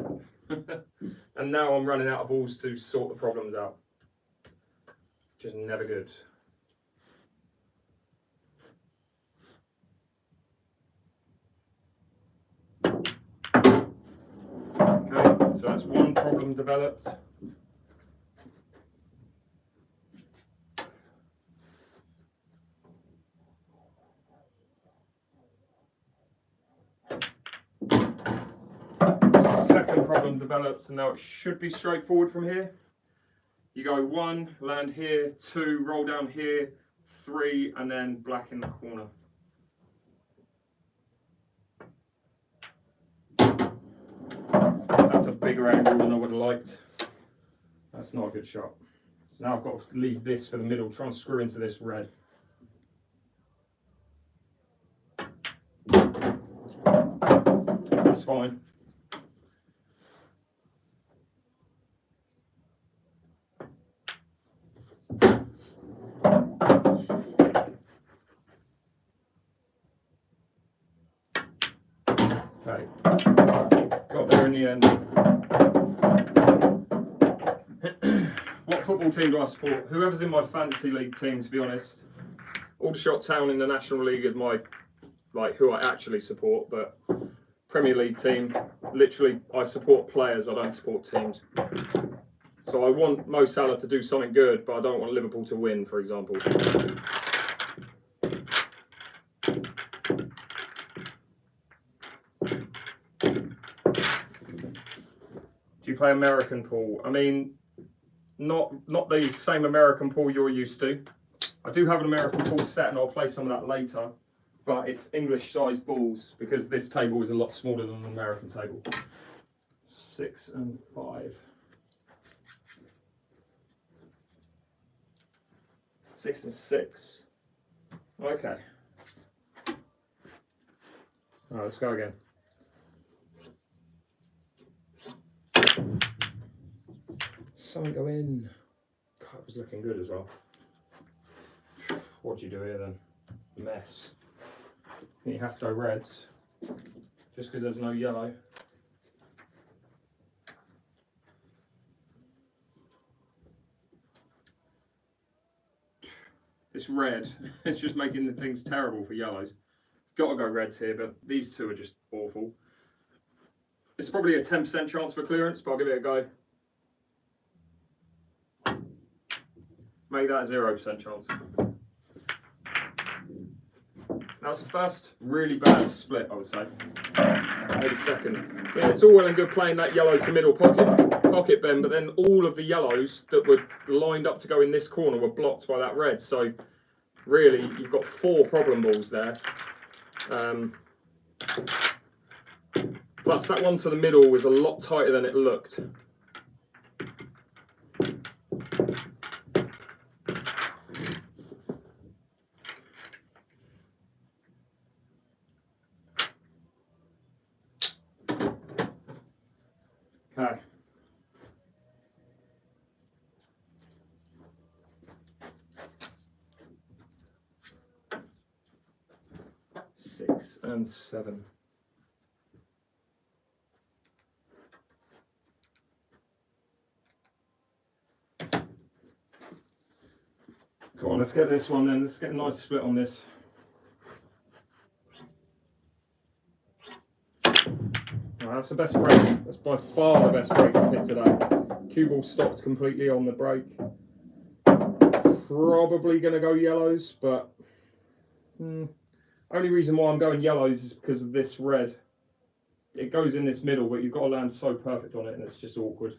And now I'm running out of balls to sort the problems out. Which is never good. Okay, so that's one problem developed. Second problem developed, and now it should be straightforward from here. You go 1, land here, 2, roll down here, 3, and then black in the corner. That's a bigger angle than I would have liked. That's not a good shot. So now I've got to leave this for the middle, try and screw into this red. That's fine. Okay, got there in the end. What football team do I support? Whoever's in my fantasy league team, to be honest. Aldershot Town in the National League is my, who I actually support, but Premier League team, literally I support players, I don't support teams. So I want Mo Salah to do something good, but I don't want Liverpool to win, for example. Do you play American pool? I mean, not the same American pool you're used to. I do have an American pool set, and I'll play some of that later. But it's English-sized balls because this table is a lot smaller than an American table. 6 and 5. 6 and 6. Okay. All right, let's go again. Something go in. God, it was looking good as well. What do you do here then? Mess. You have to go reds, just because there's no yellow. This red is just making things terrible for yellows. Got to go reds here, but these two are just awful. It's probably a 10% chance for clearance, but I'll give it a go. Make that a 0% chance. That's the first really bad split, I would say. Maybe second. Yeah, it's all well and good playing that yellow to middle pocket bend, but then all of the yellows that were lined up to go in this corner were blocked by that red. So really, you've got 4 problem balls there. Plus, that one to the middle was a lot tighter than it looked. Okay. Six and 7. Come on, let's get this one then. Let's get a nice split on this. Right, that's the best break. That's by far the best break I've hit today. Cue ball stopped completely on the break. Probably going to go yellows, but only reason why I'm going yellows is because of this red. It goes in this middle, but you've got to land so perfect on it, and it's just awkward.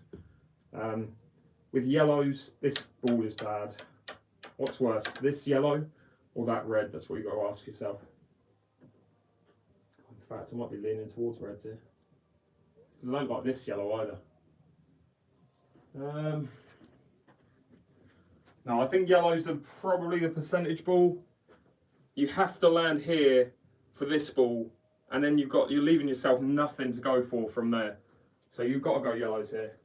With yellows, this ball is bad. What's worse, this yellow or that red? That's what you've got to ask yourself. In fact, I might be leaning towards reds here. Because I don't like this yellow either. Now I think yellows are probably the percentage ball. You have to land here for this ball, and then you're leaving yourself nothing to go for from there. So you've got to go yellows here.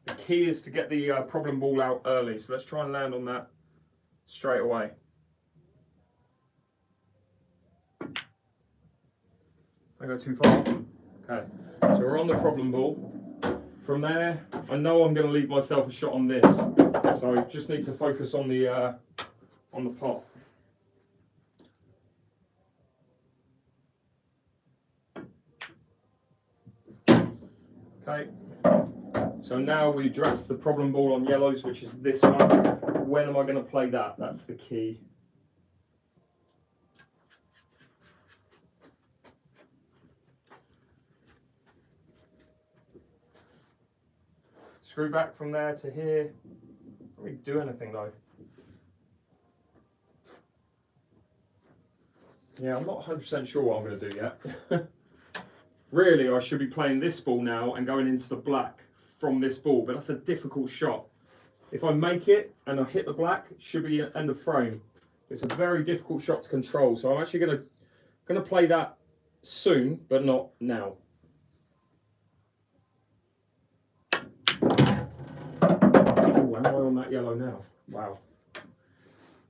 The key is to get the problem ball out early. So let's try and land on that straight away. I go too far. Okay, so we're on the problem ball. From there, I know I'm going to leave myself a shot on this, so I just need to focus on the pot. Okay, so now we address the problem ball on yellows, which is this one. When am I going to play that? That's the key. Screw back from there to here. Don't really do anything though. Yeah, I'm not 100% sure what I'm going to do yet. Really, I should be playing this ball now and going into the black from this ball, but that's a difficult shot. If I make it and I hit the black, it should be end of frame. It's a very difficult shot to control, so I'm actually going to play that soon, but not now. Am I on that yellow now? Wow.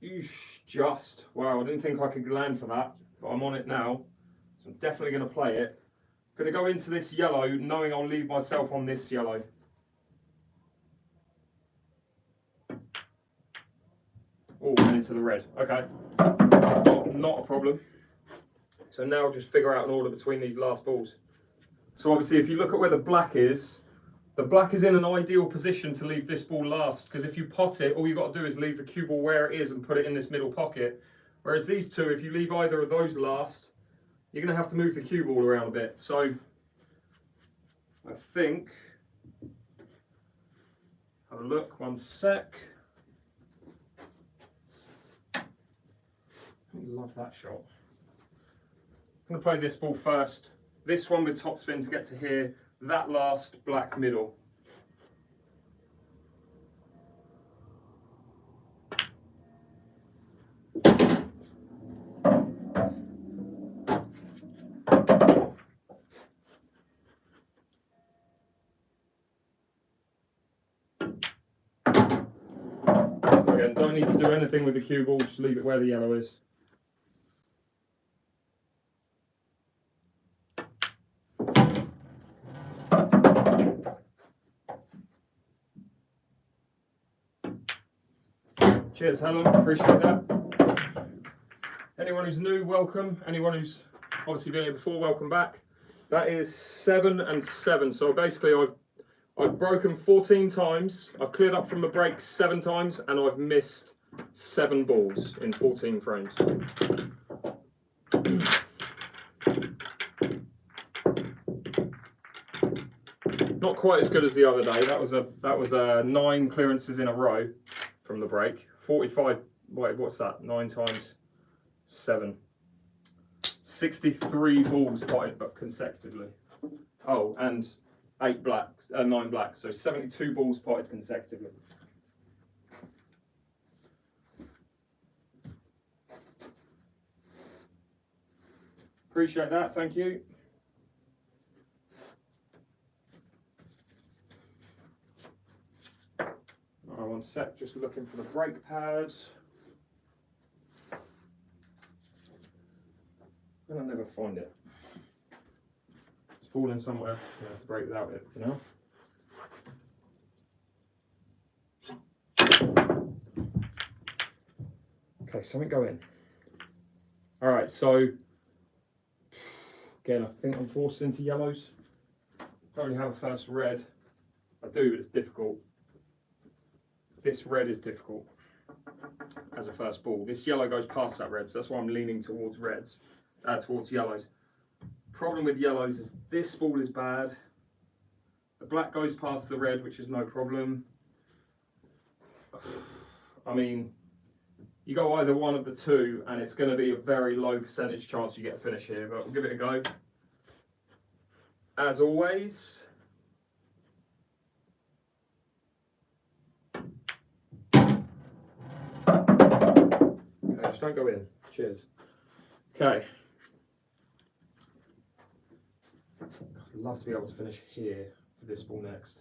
Eesh, just. Wow, I didn't think I could land for that, but I'm on it now. So I'm definitely going to play it. I'm going to go into this yellow, knowing I'll leave myself on this yellow. Oh, and into the red. Okay. Not a problem. So now just figure out an order between these last balls. So obviously if you look at where the black is in an ideal position to leave this ball last, because if you pot it, all you've got to do is leave the cue ball where it is and put it in this middle pocket. Whereas these two, if you leave either of those last, you're going to have to move the cue ball around a bit. So I think, have a look, one sec. I love that shot. I'm going to play this ball first. This one with topspin to get to here. That last black middle. Again, don't need to do anything with the cue ball, just leave it where the yellow is. Cheers, Helen, appreciate that. Anyone who's new, welcome. Anyone who's obviously been here before, welcome back. That is 7 and 7. So basically I've broken 14 times, I've cleared up from the break 7 times, and I've missed 7 balls in 14 frames. Not quite as good as the other day. That was a 9 clearances in a row from the break. 45, wait, what's that? 9 times 7. 63 balls potted, but consecutively. Oh, and 9 blacks, so 72 balls potted consecutively. Appreciate that, thank you. Alright, one sec, just looking for the brake pad. And I'll never find it. It's falling somewhere. I have to break without it for now. Okay, something go in. Alright, so again, I think I'm forced into yellows. Don't really have a first red. I do, but it's difficult. This red is difficult as a first ball. This yellow goes past that red, so that's why I'm leaning towards reds, towards yellows. Problem with yellows is this ball is bad. The black goes past the red, which is no problem. I mean, you go either one of the two, and it's going to be a very low percentage chance you get a finish here, but we'll give it a go. As always, don't go in. Cheers. Okay. I'd love to be able to finish here for this ball next.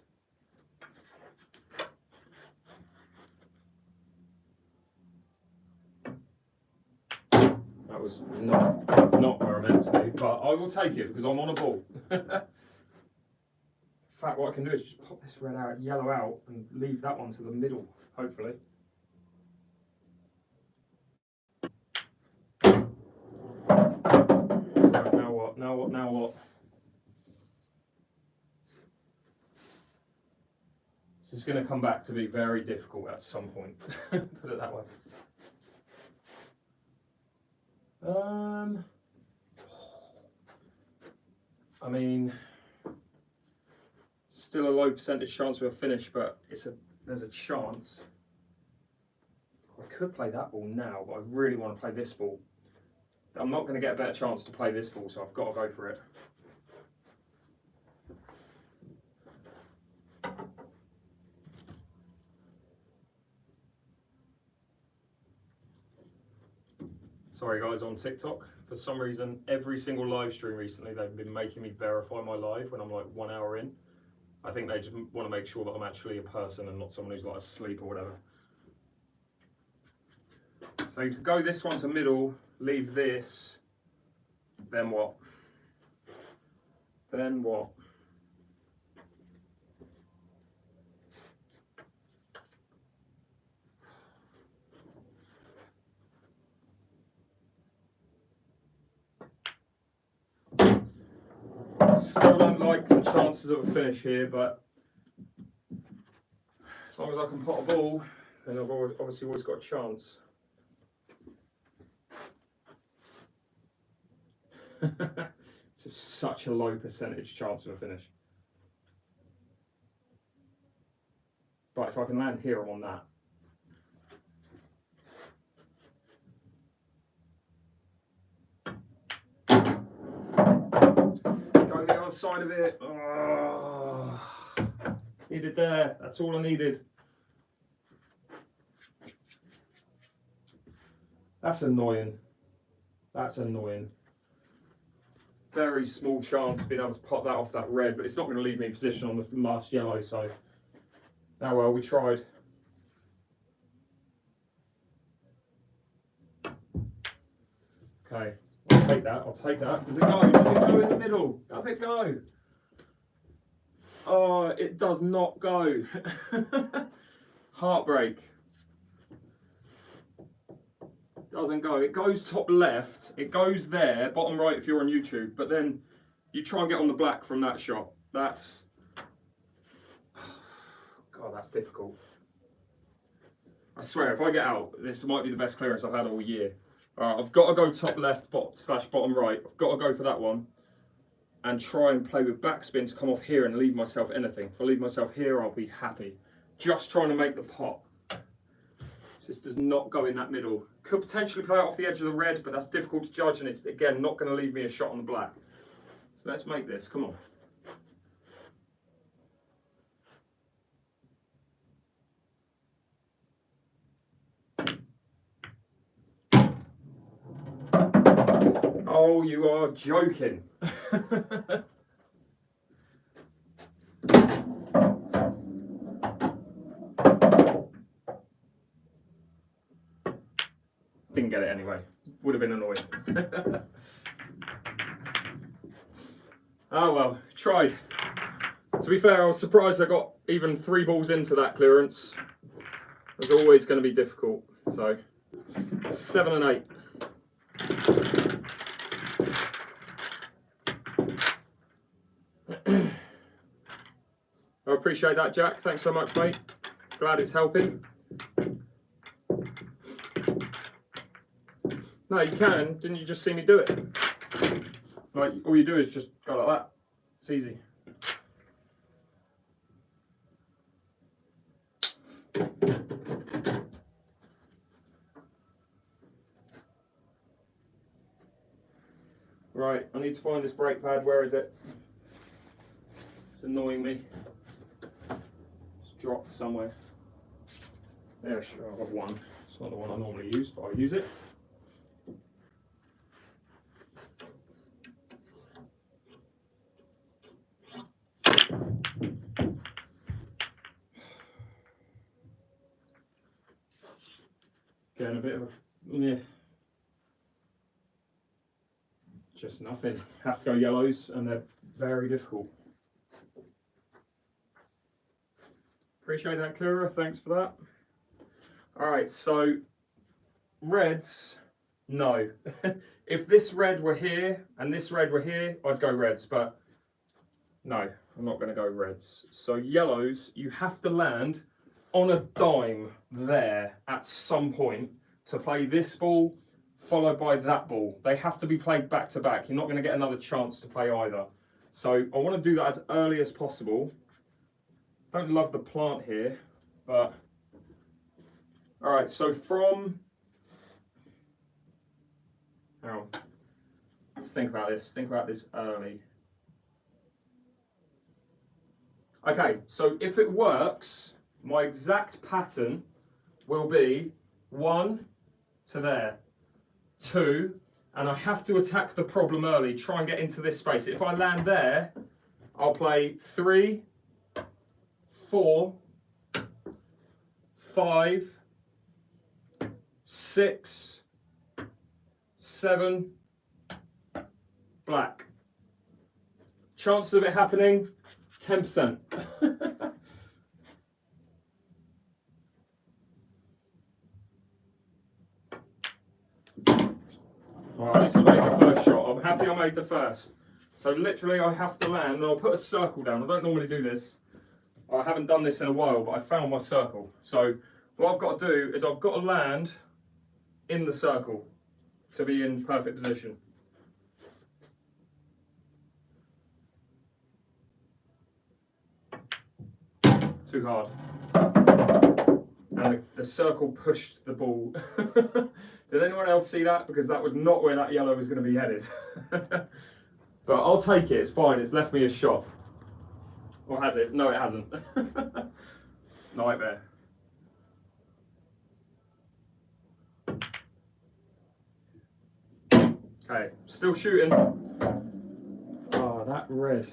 That was not where I meant to be, but I will take it because I'm on a ball. In fact, what I can do is just pop this red out, yellow out, and leave that one to the middle, hopefully. Right, now what? Now what? Now what? This is going to come back to be very difficult at some point. Put it that way. I mean, still a low percentage chance of a finish, but there's a chance. I could play that ball now, but I really want to play this ball. I'm not going to get a better chance to play this ball, so I've got to go for it. Sorry guys, on TikTok, for some reason, every single live stream recently, they've been making me verify my live when I'm like 1 hour in. I think they just want to make sure that I'm actually a person and not someone who's like asleep or whatever. So you could go this one to middle, leave this, then what? Then what? Still don't like the chances of a finish here, but as long as I can pot a ball, then I've obviously always got a chance. This is such a low percentage chance of a finish. But if I can land here, I'm on that. Go the other side of it. Oh, needed there. That's all I needed. That's annoying. That's annoying. Very small chance of being able to pop that off that red, but it's not going to leave me in position on this last yellow, so. Oh well, we tried. Okay, I'll take that, I'll take that. Does it go? Does it go in the middle? Does it go? Oh, it does not go. Heartbreak. Doesn't go. It goes top left. It goes there, bottom right if you're on YouTube, but then you try and get on the black from that shot. That's... God, that's difficult. I swear, if I get out, this might be the best clearance I've had all year. I've got to go top left slash bottom right. I've got to go for that one and try and play with backspin to come off here and leave myself anything. If I leave myself here, I'll be happy. Just trying to make the pot. This does not go in that middle. Could potentially play it off the edge of the red, but that's difficult to judge, and it's, again, not going to leave me a shot on the black. So let's make this. Come on. Oh, you are joking. Didn't get it anyway. Would have been annoying. Oh well, tried. To be fair, I was surprised I got even 3 balls into that clearance. It was always going to be difficult. So, 7 and 8. I appreciate that, Jack. Thanks so much, mate. Glad it's helping. No, you can. Didn't you just see me do it? Like, all you do is just go like that. It's easy. Right, I need to find this brake pad. Where is it? It's annoying me. It's dropped somewhere. There, sure, I've got one. It's not the one I normally use, but I'll use it. Getting a bit of a, yeah. Just nothing. Have to go yellows, and they're very difficult. Appreciate that, Kira. Thanks for that. All right, so reds, no. If this red were here and this red were here, I'd go reds, but no, I'm not going to go reds. So yellows, you have to land on a dime there at some point to play this ball followed by that ball. They have to be played back to back. You're not going to get another chance to play either. So I want to do that as early as possible. Don't love the plant here, but all right, so from, hang on, let's think about this early. Okay, so if it works, my exact pattern will be 1 to there, 2, and I have to attack the problem early, try and get into this space. If I land there, I'll play 3, 4, 5, 6, 7, black. Chances of it happening, 10%. Alright, at least I made the first shot. I'm happy I made the first. So literally I have to land, and I'll put a circle down. I don't normally do this. I haven't done this in a while, but I found my circle. So what I've got to do is I've got to land in the circle to be in perfect position. Too hard. And the circle pushed the ball. Did anyone else see that? Because that was not where that yellow was going to be headed. But I'll take it, it's fine, it's left me a shot. Or has it? No, it hasn't. Nightmare. Okay, still shooting. Oh, that red.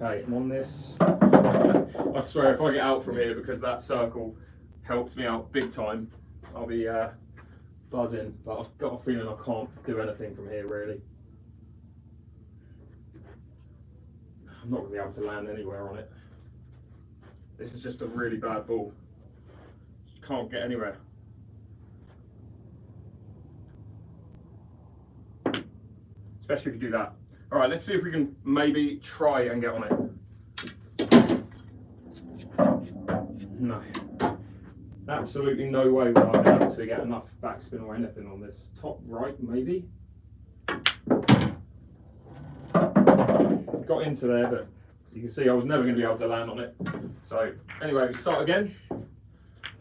Okay, I'm on this. I swear if I get out from here, because that circle helped me out big time, I'll be buzzing, but I've got a feeling I can't do anything from here really. I'm not going to be able to land anywhere on it. This is just a really bad ball. Can't get anywhere. Especially if you do that. All right, let's see if we can maybe try and get on it. No. Absolutely no way will I be able to get enough backspin or anything on this. Top right, maybe. Got into there, but you can see I was never going to be able to land on it. So anyway, we start again.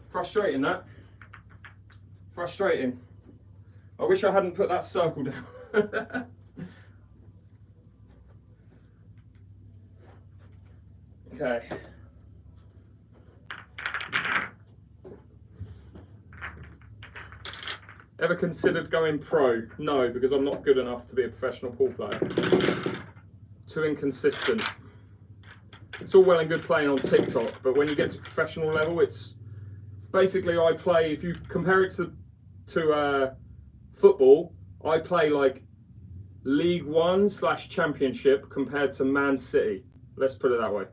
Frustrating that. Frustrating. I wish I hadn't put that circle down. Okay. Ever considered going pro? No, because I'm not good enough to be a professional pool player. Too inconsistent. It's all well and good playing on TikTok, but when you get to professional level, it's basically I play, if you compare it to football, I play like League One / Championship compared to Man City. Let's put it that way.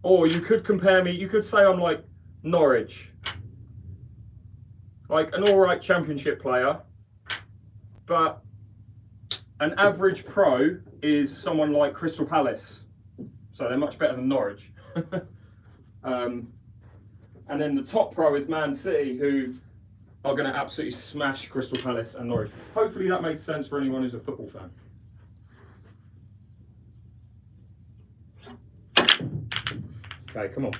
Or you could compare me, you could say I'm like Norwich. Like an alright Championship player, but an average pro is someone like Crystal Palace. So they're much better than Norwich. And then the top pro is Man City, who are going to absolutely smash Crystal Palace and Norwich. Hopefully that makes sense for anyone who's a football fan. Okay, come on.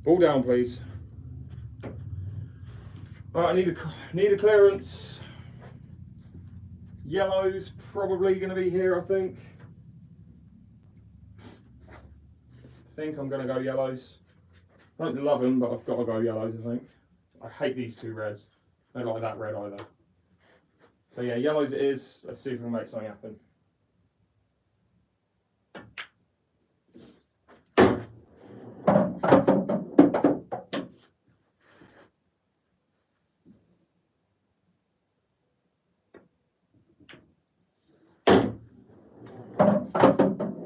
Ball down, please. All right, I need a clearance. Yellow's probably going to be here, I think. I'm going to go yellows. I don't love them, but I've got to go yellows, I think. I hate these two reds. I don't like that red either. So yeah, yellows it is. Let's see if we can make something happen.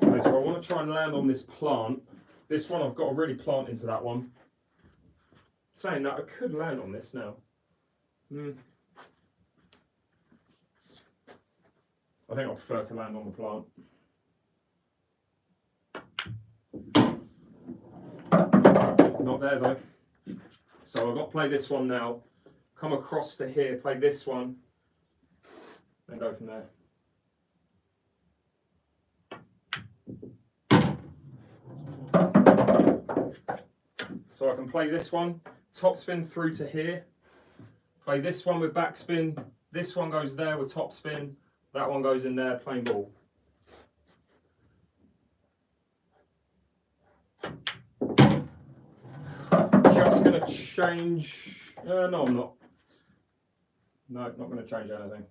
Okay, so I want to try and land on this plant. This one I've got to really plant into that one. Saying that, I could land on this now. I think I prefer to land on the plant. Not there though. So I've got to play this one now. Come across to here, play this one, and go from there. So I can play this one, topspin through to here, play this one with backspin, this one goes there with topspin, that one goes in there, plain ball. Just going to change, no I'm not. No, not going to change anything.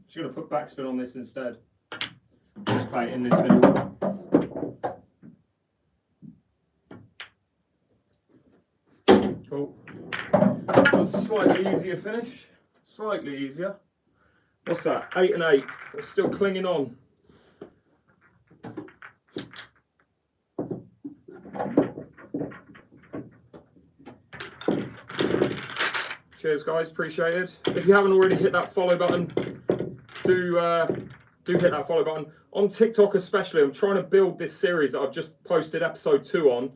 Just going to put backspin on this instead. Just play it in this middle. Cool. That was a slightly easier finish. Slightly easier. What's that? 8 and 8. We're still clinging on. Cheers guys, appreciate it. If you haven't already hit that follow button, do hit that follow button. On TikTok especially, I'm trying to build this series that I've just posted episode 2 on.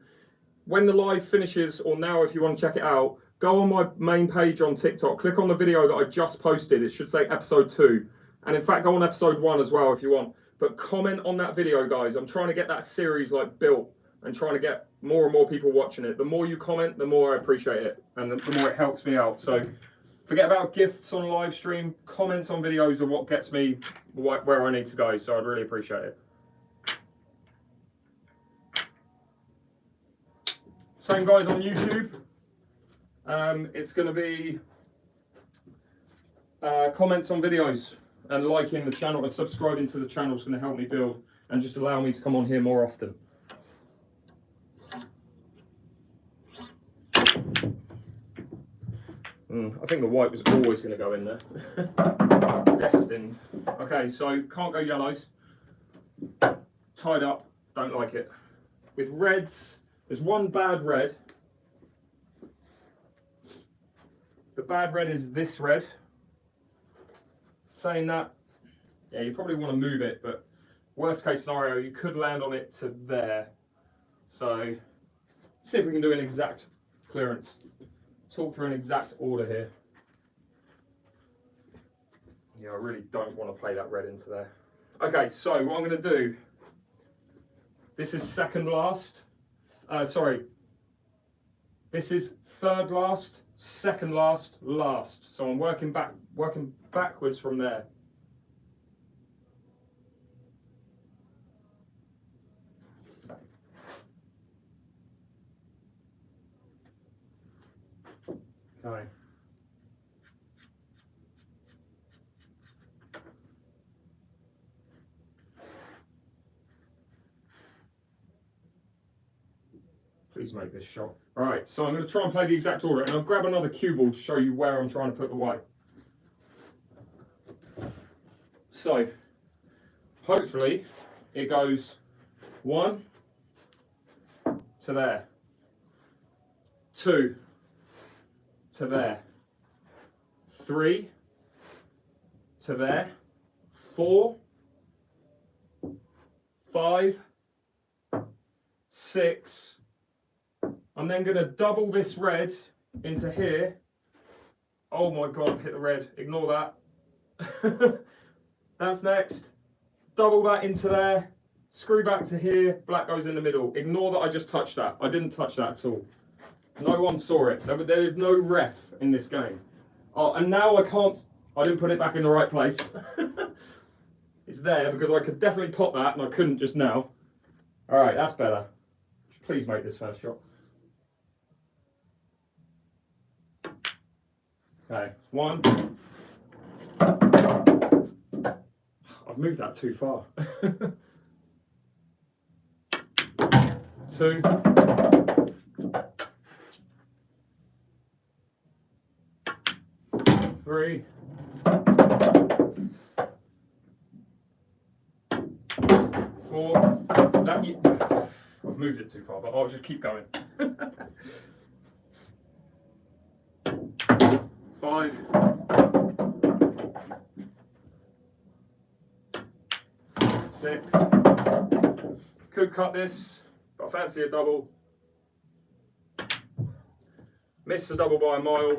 When the live finishes, or now if you want to check it out, go on my main page on TikTok, click on the video that I just posted. It should say episode 2. And in fact, go on episode 1 as well if you want. But comment on that video, guys. I'm trying to get that series like built and trying to get more and more people watching it. The more you comment, the more I appreciate it. And the more it helps me out. So forget about gifts on live stream. Comments on videos are what gets me where I need to go. So I'd really appreciate it. Same guys on YouTube. It's going to be comments on videos and liking the channel and subscribing to the channel is going to help me build and just allow me to come on here more often. I think the white was always going to go in there. Destined. Okay, so can't go yellows. Tied up, don't like it. With reds, there's one bad red. The bad red is this red. Saying that, yeah, you probably want to move it, but worst case scenario, you could land on it to there. So, let's see if we can do an exact clearance. Talk through an exact order here. Yeah, I really don't want to play that red into there. Okay, so what I'm going to do, this is second last. This is third last, second last, last. So I'm working backwards from there. Okay. Please make this shot. All right, so I'm going to try and play the exact order, and I'll grab another cue ball to show you where I'm trying to put the white. So, hopefully, it goes 1 to there, 2 to there, 3 to there, 4, 5, 6. I'm then going to double this red into here. Oh my god, I've hit the red. Ignore that. That's next. Double that into there. Screw back to here. Black goes in the middle. Ignore that I just touched that. I didn't touch that at all. No one saw it. There is no ref in this game. Oh, and now I can't. I didn't put it back in the right place. It's there because I could definitely pop that and I couldn't just now. All right, that's better. Please make this first shot. Okay, 1. I've moved that too far. 2. 3. 4. I've moved it too far, but I'll just keep going. 5. 6. Could cut this, but I fancy a double. Missed the double by a mile.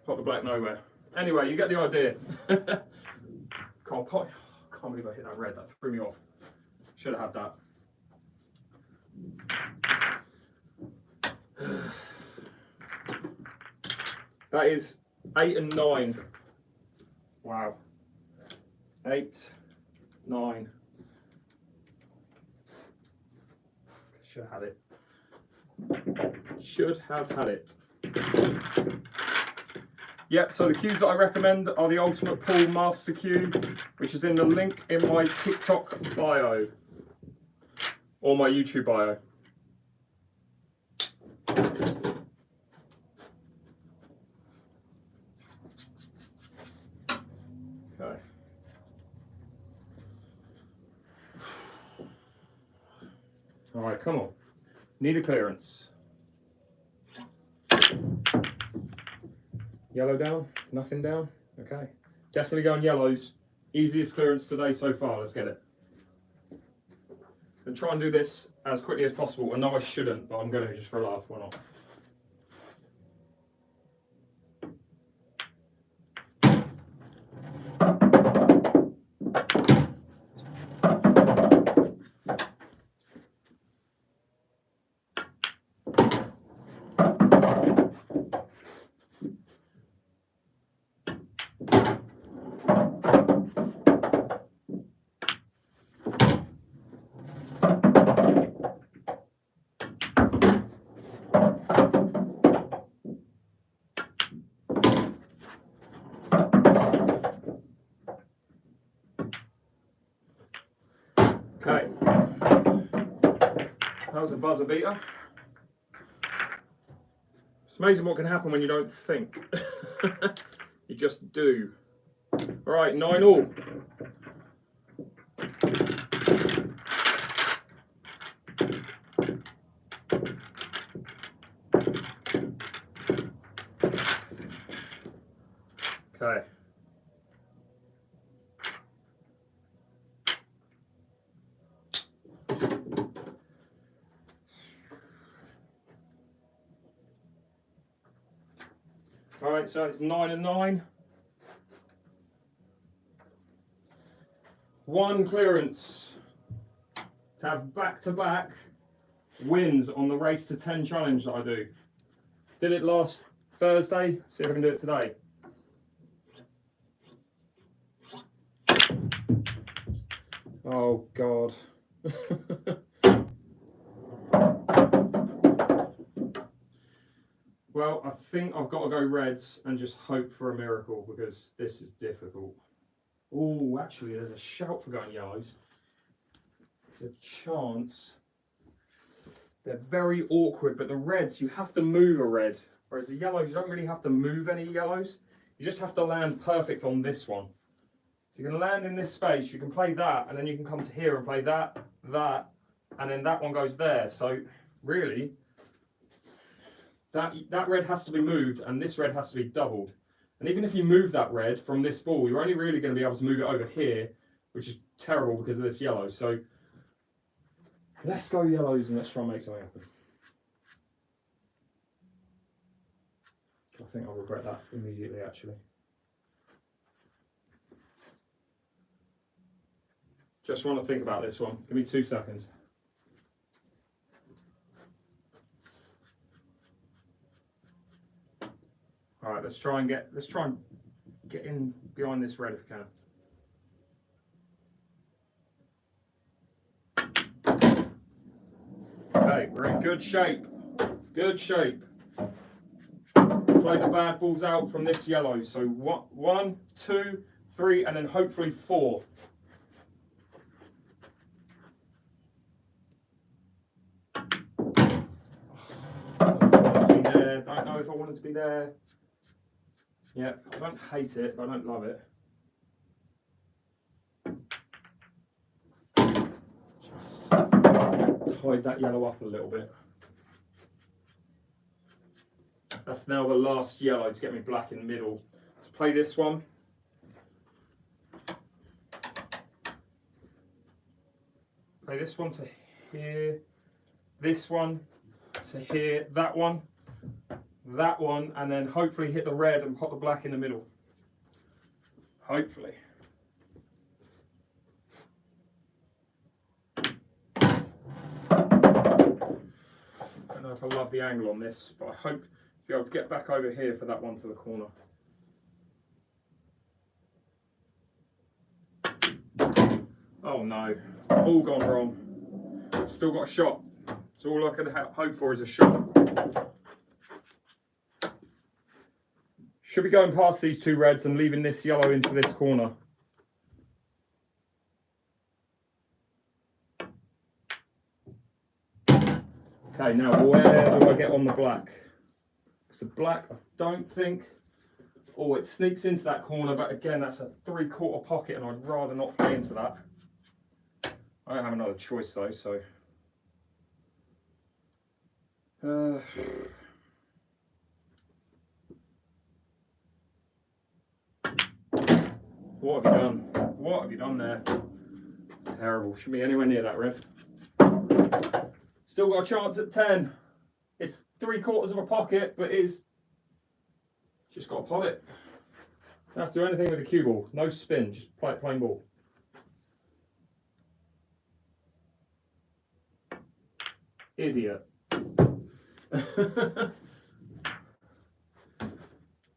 Pot the black nowhere. Anyway, you get the idea. Can't believe I hit that red. That threw me off. Should have had that. That is 8 and 9. Wow. 8, 9. Should have had it. Should have had it. Yep, so the cues that I recommend are the Ultimate Pool Master Cue, which is in the link in my TikTok bio or my YouTube bio. Okay. All right, come on. Need a clearance. Yellow down, nothing down. Okay. Definitely going yellows. Easiest clearance today so far. Let's get it. And try and do this as quickly as possible. I know I shouldn't, but I'm going to just for a laugh. Why not? Okay, that was a buzzer beater. It's amazing what can happen when you don't think. You just do. All right, 9 all. Okay. All right, so it's 9 and 9. 1 clearance to have back-to-back wins on the Race to 10 challenge that I do. Did it last Thursday, see if I can do it today. Oh God. Well, I think I've got to go reds and just hope for a miracle because this is difficult. Oh, actually, there's a shout for going yellows. There's a chance. They're very awkward, but the reds, you have to move a red. Whereas the yellows, you don't really have to move any yellows. You just have to land perfect on this one. You can land in this space, you can play that, and then you can come to here and play that, that, and then that one goes there. So really, that red has to be moved, and this red has to be doubled. And even if you move that red from this ball, you're only really going to be able to move it over here, which is terrible because of this yellow. So let's go yellows and let's try and make something happen. I think I'll regret that immediately, actually. Just want to think about this one. Give me 2 seconds. All right, let's try and get in behind this red if we can. Okay, we're in good shape. Good shape. Play the bad balls out from this yellow. So 1, 2, 3, and then hopefully 4. Don't know if I want it to be there. Yeah, I don't hate it, but I don't love it. Just hide that yellow up a little bit. That's now the last yellow to get me black in the middle. Let's play this one. Play this one to here. This one to here. That one, and then hopefully hit the red and pop the black in the middle. Hopefully. I don't know if I love the angle on this, but I hope to be able to get back over here for that one to the corner. Oh no, all gone wrong. Still got a shot. So all I can hope for is a shot. Should be going past these 2 reds and leaving this yellow into this corner. Okay, now where do I get on the black? Because the black, I don't think... Oh, it sneaks into that corner, but again, that's a 3/4 pocket and I'd rather not play into that. I don't have another choice though, so... What have you done? What have you done there? Terrible. Shouldn't be anywhere near that red. Still got a chance at 10. It's 3/4 of a pocket, but it's just got to pot it. Don't have to do anything with the cue ball. No spin, just play it plain ball. Idiot.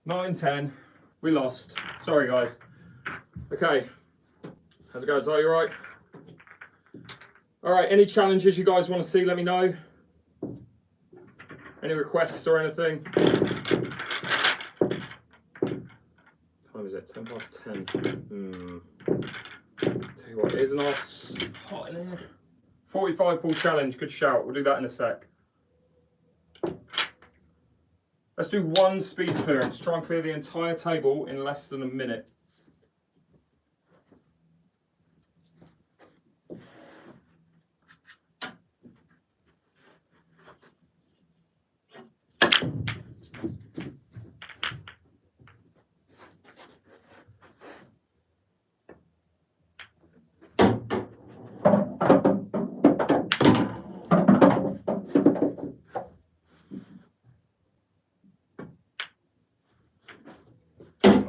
9-10. We lost. Sorry, guys. Okay. How's it going? Are you alright? Alright, any challenges you guys want to see, let me know. Any requests or anything? What time is it? 10 past 10. Tell you what, it is nice. Hot in here. 45 ball challenge, good shout. We'll do that in a sec. Let's do 1 speed clearance. Try and clear the entire table in less than a minute.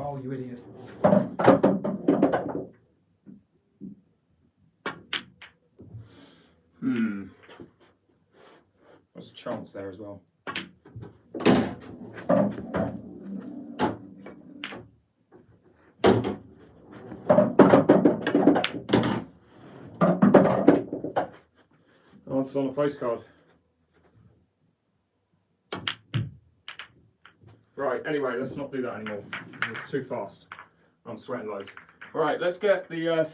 Oh, you idiot. There's a chance there as well. Oh, it's on a postcard. Right, anyway, let's not do that anymore. It's too fast. I'm sweating loads. Right, let's get the the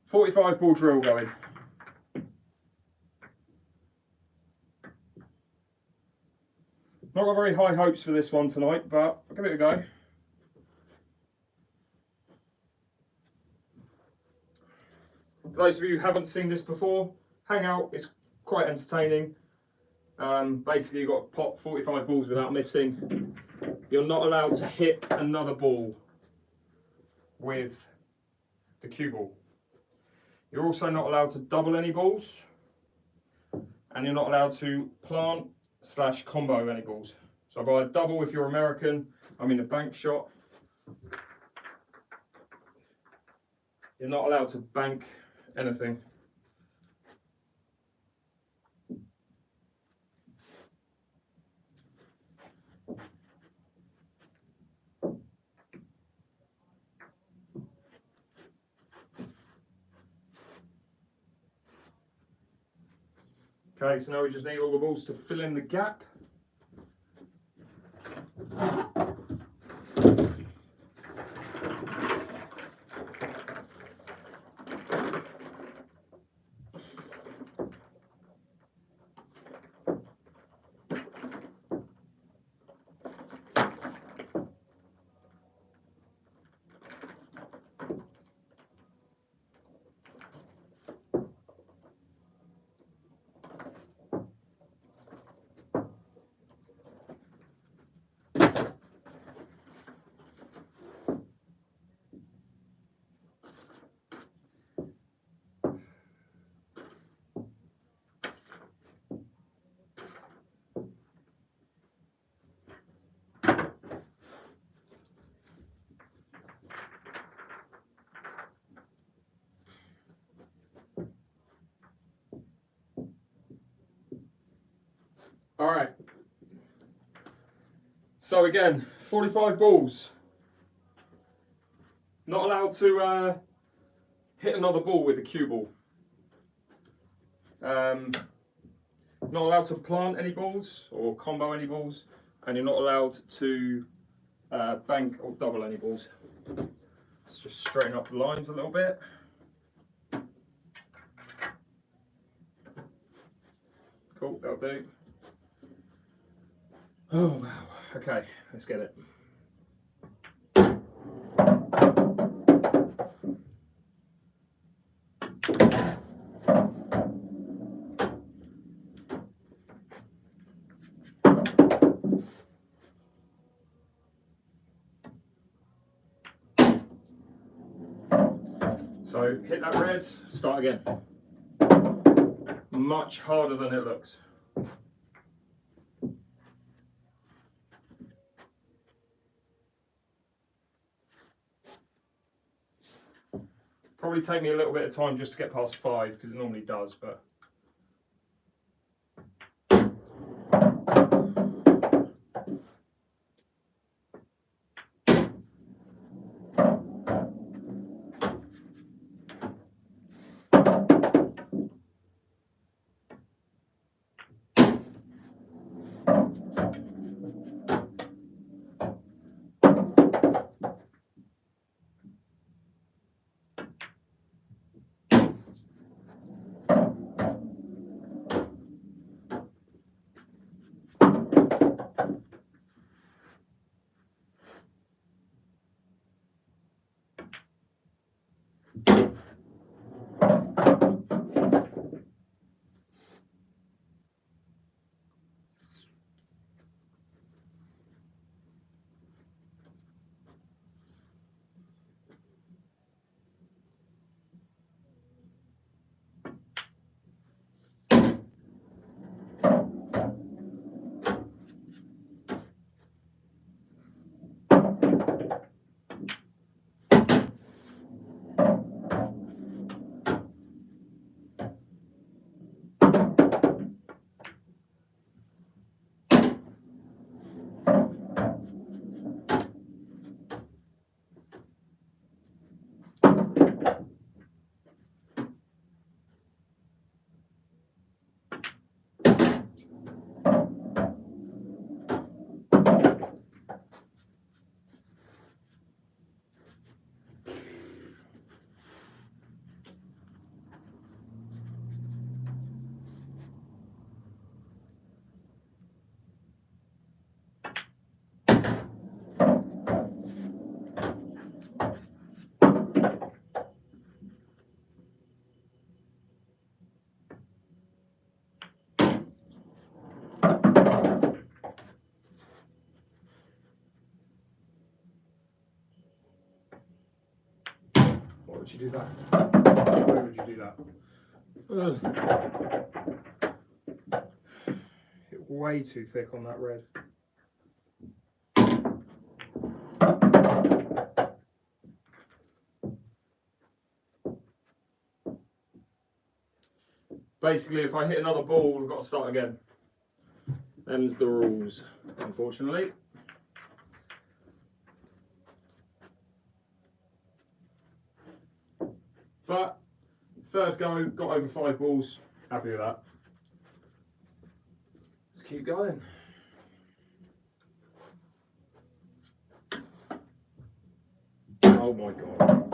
45 ball drill going. Not got very high hopes for this one tonight, but I'll give it a go. For those of you who haven't seen this before, hang out, it's quite entertaining. Basically you've got to pop 45 balls without missing. You're not allowed to hit another ball with the cue ball. You're also not allowed to double any balls, and you're not allowed to plant/combo any balls. So by a double, if you're American, I mean a bank shot. You're not allowed to bank anything. Okay, so now we just need all the balls to fill in the gap. All right. So again, 45 balls. Not allowed to hit another ball with a cue ball. Not allowed to plant any balls or combo any balls, and you're not allowed to bank or double any balls. Let's just straighten up the lines a little bit. Cool, that'll do. Oh wow, okay, let's get it. So hit that red, start again. Much harder than it looks. Probably take me a little bit of time just to get past 5 because it normally does, but why would you do that? Why would you do that? Way too thick on that red. Basically, if I hit another ball, I've got to start again. Them's the rules, unfortunately. But third go, got over 5 balls. Happy with that. keep going. Oh my god.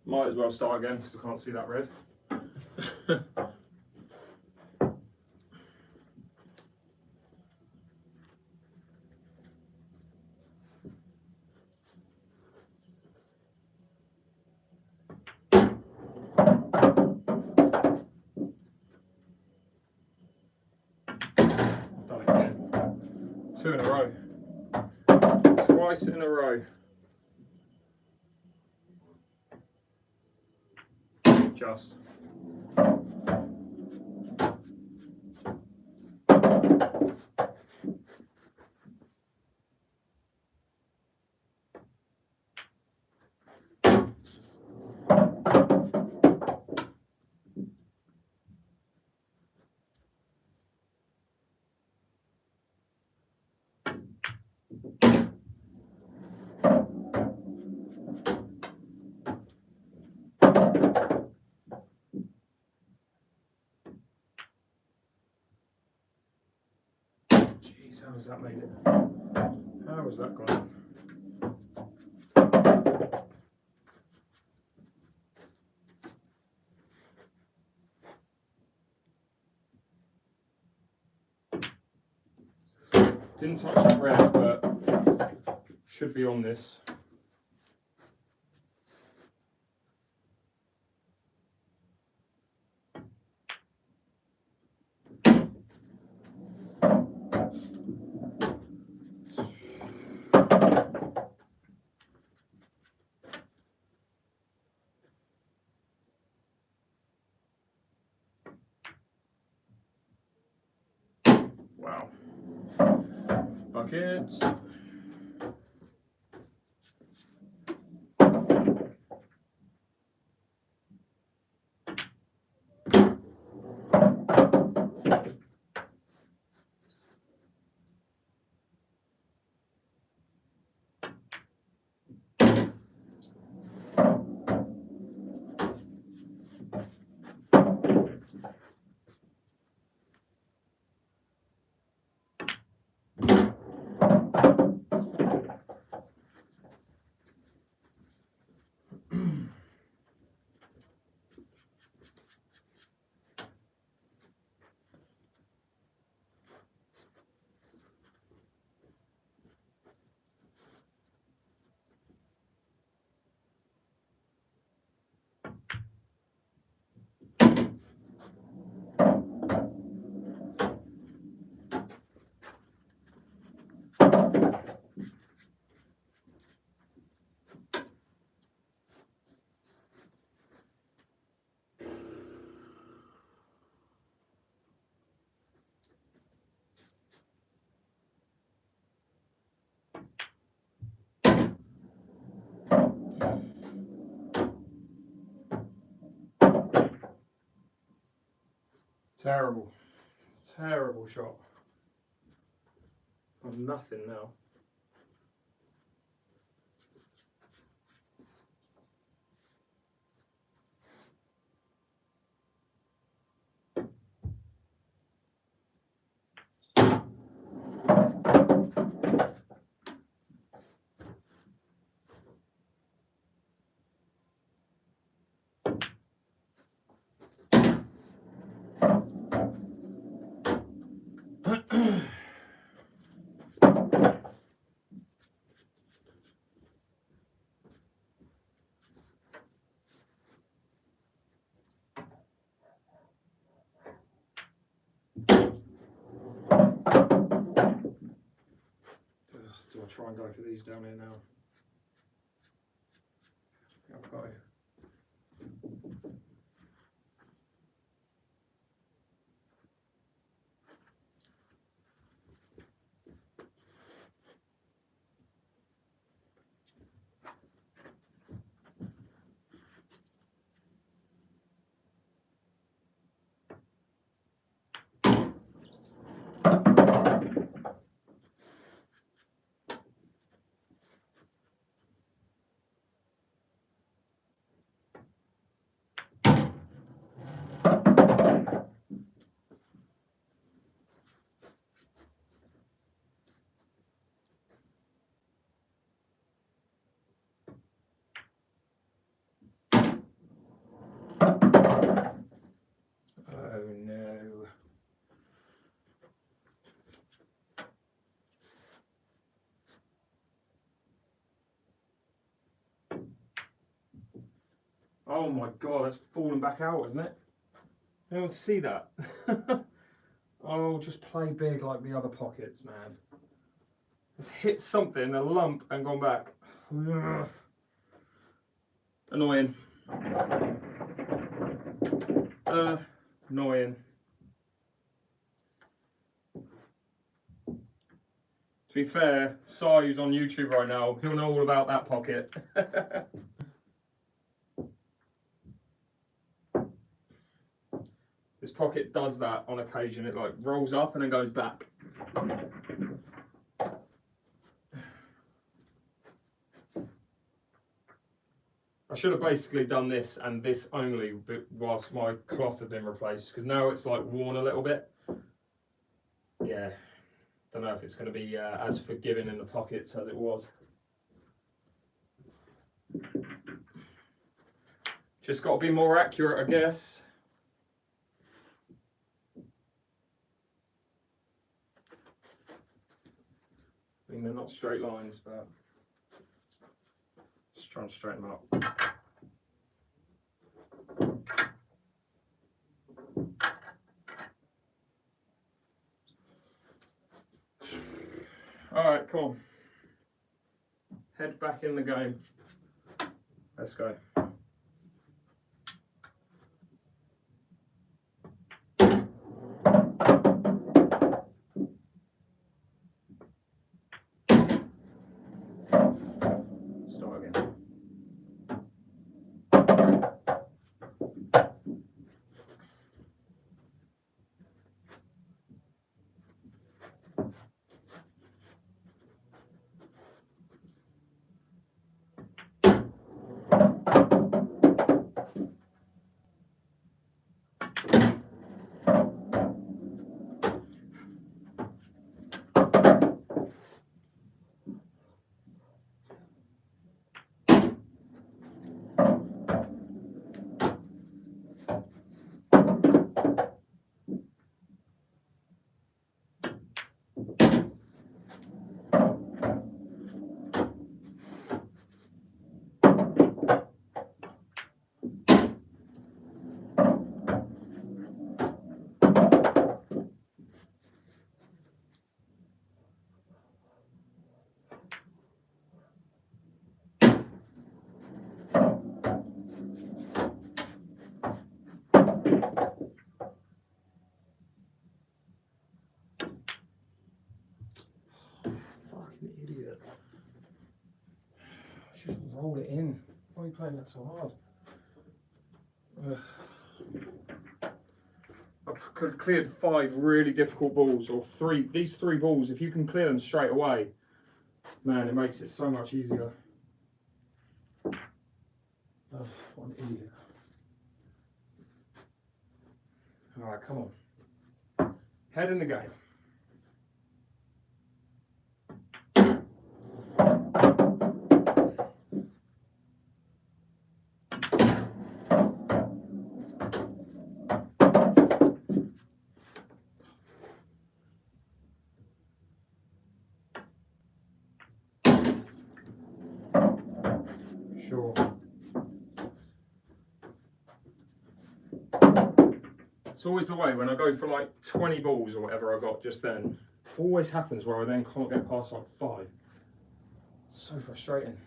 Might as well start again because I can't see that red. Done it again. 2 in a row. Twice in a row. Just. Jeez, how has that made it? How has that gone? Didn't touch that red, but should be on this. Wow. Buckets. Terrible. Terrible shot. I've nothing now. Do I try and go for these down here now? I've got it. Oh my god, it's falling back out, isn't it? Anyone see that? I'll just play big like the other pockets, man. It's hit something, a lump, and gone back. Ugh. Annoying. Annoying. To be fair, Si, who's on YouTube right now, he'll know all about that pocket. This pocket does that on occasion. It like rolls up and then goes back. I should have basically done this and this only whilst my cloth had been replaced, because now it's like worn a little bit. Yeah, don't know if it's going to be as forgiving in the pockets as it was. Just got to be more accurate, I guess. I mean, they're not straight lines, but just try and straighten them up. All right, cool. Head back in the game. Let's go. Start again. Idiot. Just roll it in. Why are you playing that so hard? I've cleared 5 really difficult balls, or 3. These 3 balls, if you can clear them straight away, man, it makes it so much easier. Oh, what an idiot. Alright, come on. Head in the game. Sure. It's always the way when I go for like 20 balls or whatever I got just then. Always happens where I then can't get past like 5. So frustrating.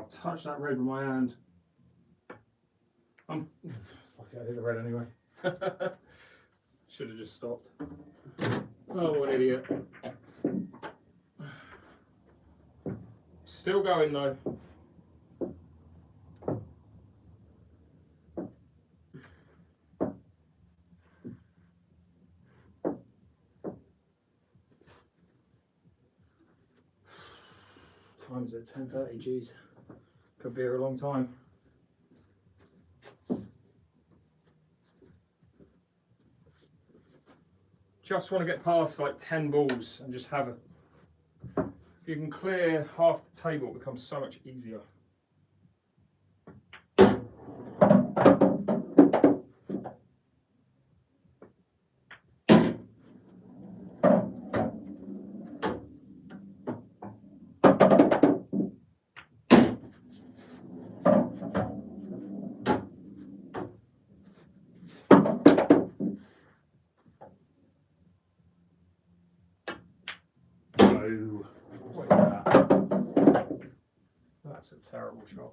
I've touched that red with my hand. Fuck it, I hit the red anyway. Should have just stopped. Oh, what an idiot. Still going though. Time's at 10:30, geez. Could be here a long time. Just want to get past like 10 balls and just have a... If you can clear half the table, it becomes so much easier. What is that? That's a terrible shot.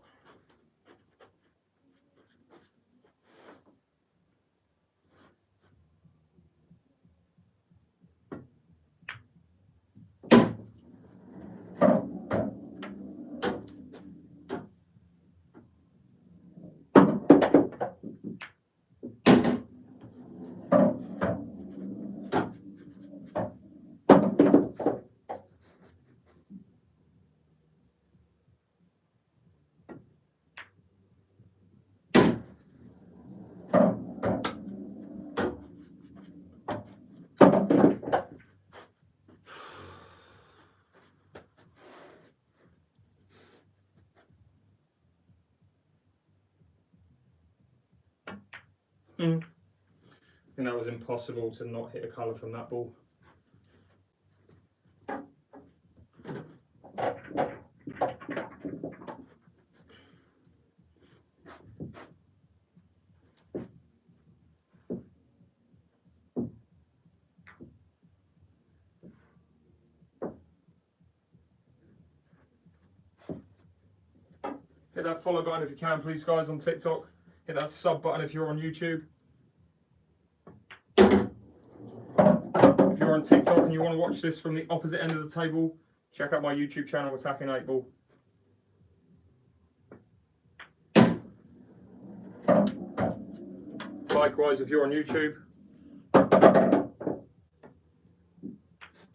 I think that was impossible to not hit a colour from that ball. Hit that follow button if you can, please, guys, on TikTok. Hit that sub button if you're on YouTube. If you're on TikTok and you want to watch this from the opposite end of the table, check out my YouTube channel, Attacking 8 Ball. Likewise, if you're on YouTube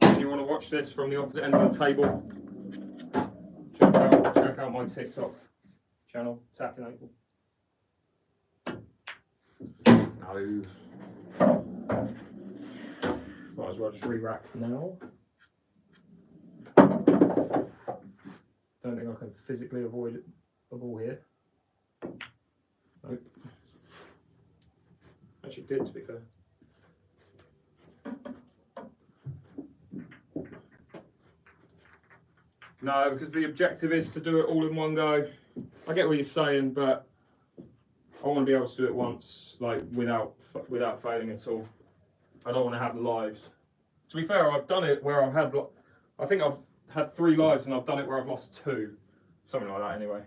and you want to watch this from the opposite end of the table, check out my TikTok channel, Attacking 8 Ball. No. Might as well just re-rack now. Don't think I can physically avoid a ball here. Nope. Actually did, to be fair. No, because the objective is to do it all in one go. I get what you're saying, but I want to be able to do it once, like without failing at all. I don't want to have lives. To be fair, I've done it where I've had, I think I've had 3 lives and I've done it where I've lost 2. Something like that anyway.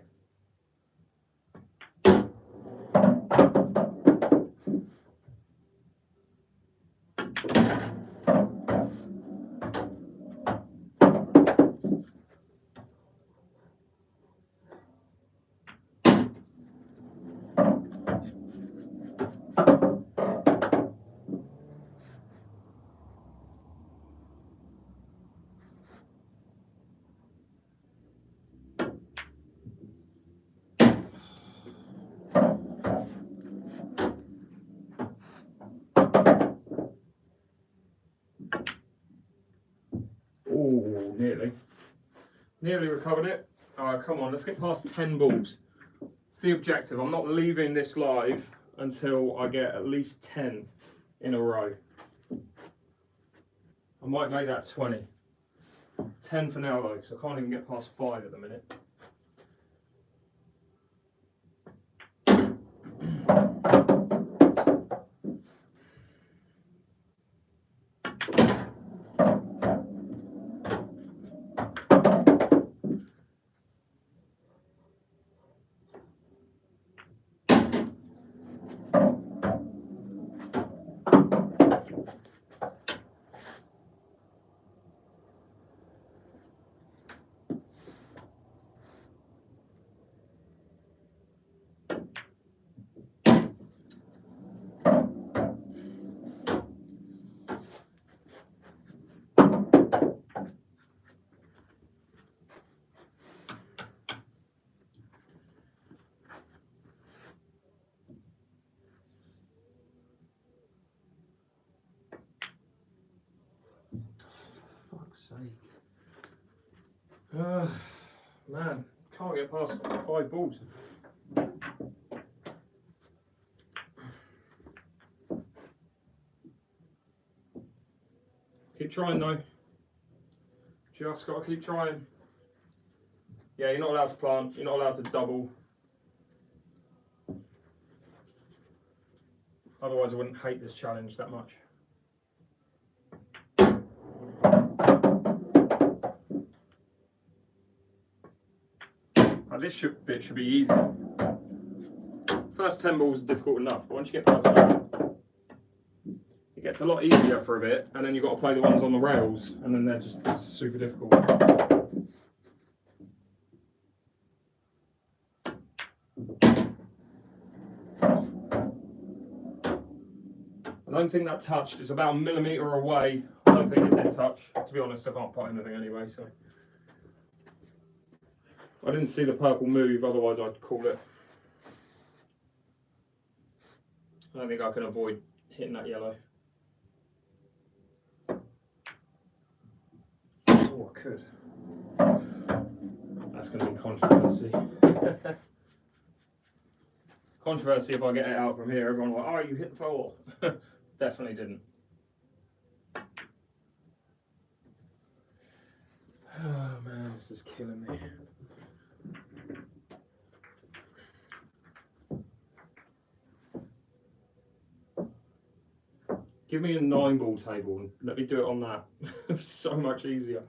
Oh, nearly recovered it. All right, come on, let's get past 10 balls. It's the objective. I'm not leaving this live until I get at least 10 in a row. I might make that 20. 10 for now though, so I can't even get past 5 at the minute. sake. Man, can't get past 5 balls. Keep trying though. Just got to keep trying. Yeah, you're not allowed to plant, you're not allowed to double. Otherwise I wouldn't hate this challenge that much. Now this bit should be easy. First 10 balls are difficult enough, but once you get past that, it gets a lot easier for a bit, and then you've got to play the ones on the rails, and then they're just super difficult. I don't think that touched. It's about a millimetre away. I don't think it did touch. To be honest, I can't put anything anyway, so. I didn't see the purple move, otherwise I'd call it. I don't think I can avoid hitting that yellow. Oh, I could. That's going to be controversy. Controversy if I get it out from here. Everyone will be like, oh, you hit the foul. Definitely didn't. Oh man, this is killing me. Give me a 9-ball table and let me do it on that. It's so much easier.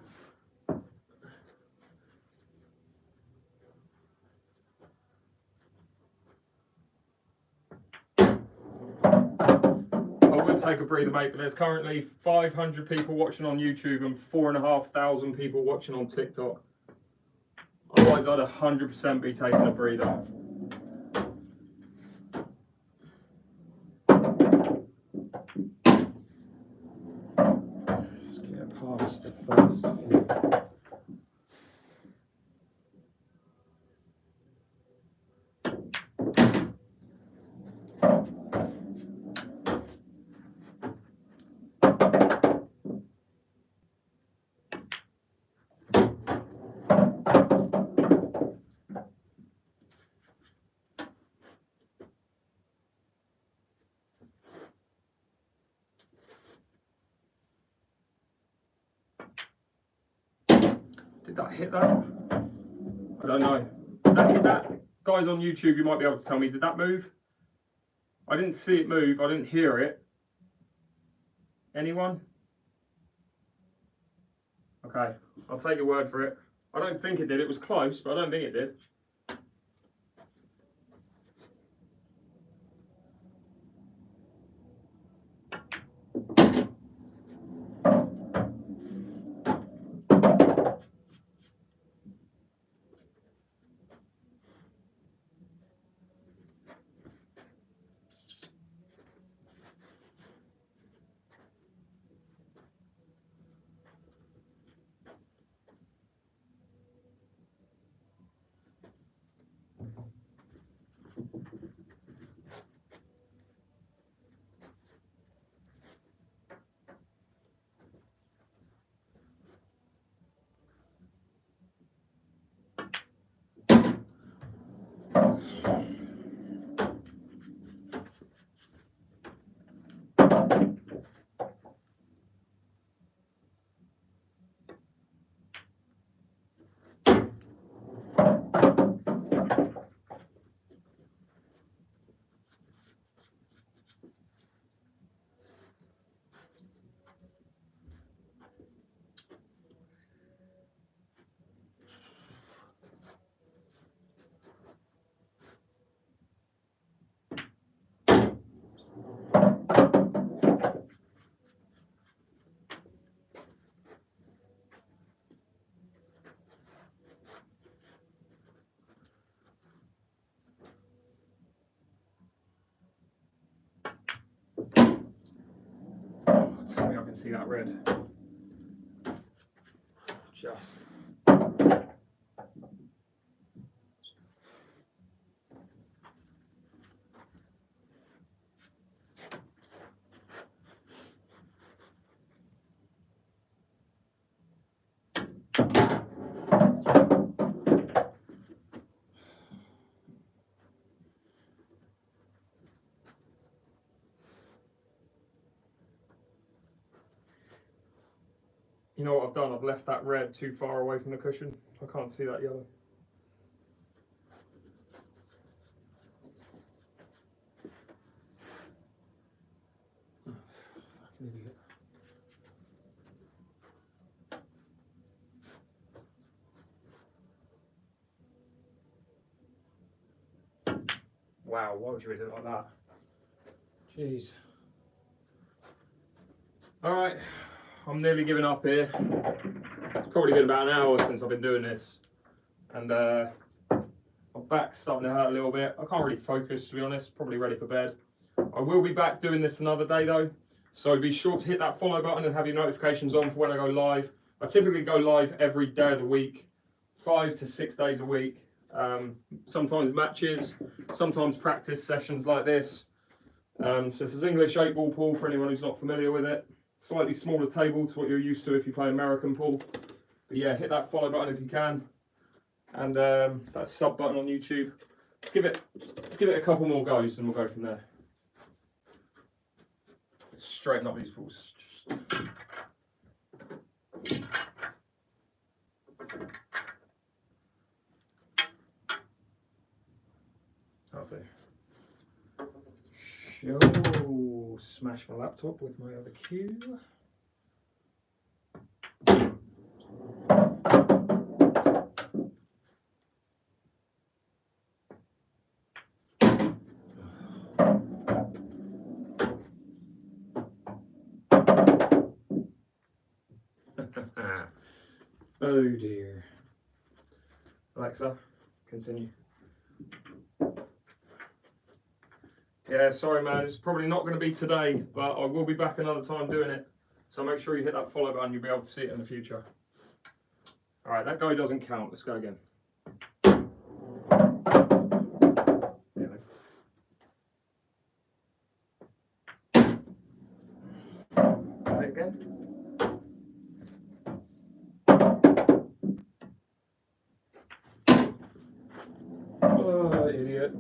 I would take a breather, mate, but there's currently 500 people watching on YouTube and 4,500 people watching on TikTok. Otherwise, I'd 100% be taking a breather. Let's get past the first few. Did that hit that? I don't know. Did that hit that? Guys on YouTube, you might be able to tell me, did that move? I didn't see it move, I didn't hear it. Anyone? Okay, I'll take your word for it. I don't think it did, it was close, but I don't think it did. Tell me I can see that red. Just. You know what I've done? I've left that red too far away from the cushion. I can't see that yellow. Fucking idiot. Wow, why would you do it like that? Jeez. Alright, I'm nearly giving up here. It's probably been about an hour since I've been doing this. And my back's starting to hurt a little bit. I can't really focus, to be honest. Probably ready for bed. I will be back doing this another day though. So be sure to hit that follow button and have your notifications on for when I go live. I typically go live every day of the week, 5 to 6 days a week. Sometimes matches, sometimes practice sessions like this. So this is English 8-ball pool for anyone who's not familiar with it. Slightly smaller table to what you're used to if you play American pool. But yeah, hit that follow button if you can. And that sub button on YouTube. Let's give it a couple more goes and we'll go from there. Let's straighten up these pools. I'll do. Show. Smash my laptop with my other cue. Oh dear. Alexa, continue. Yeah, sorry man, it's probably not going to be today, but I will be back another time doing it. So make sure you hit that follow button, you'll be able to see it in the future. Alright, that go doesn't count, let's go again. Again. Oh, idiot.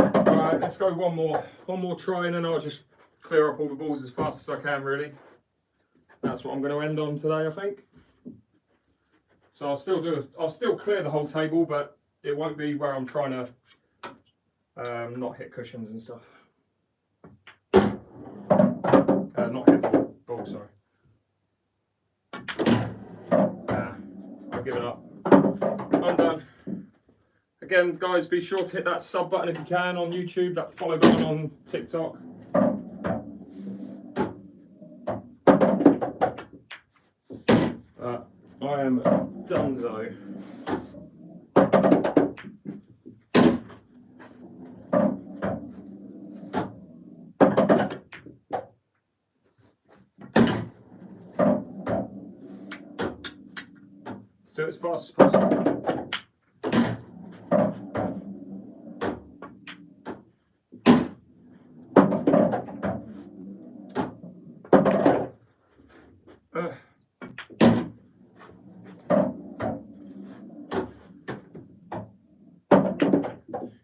Alright, let's go one more try and then I'll just clear up all the balls as fast as I can really. That's what I'm going to end on today, I think. So I'll still clear the whole table, but it won't be where I'm trying to not hit cushions and stuff. Not hit ball, sorry. I've given up. I'm done. Again, guys, be sure to hit that sub button if you can on YouTube, that follow button on TikTok. I am donezo. Let's do it as fast as possible.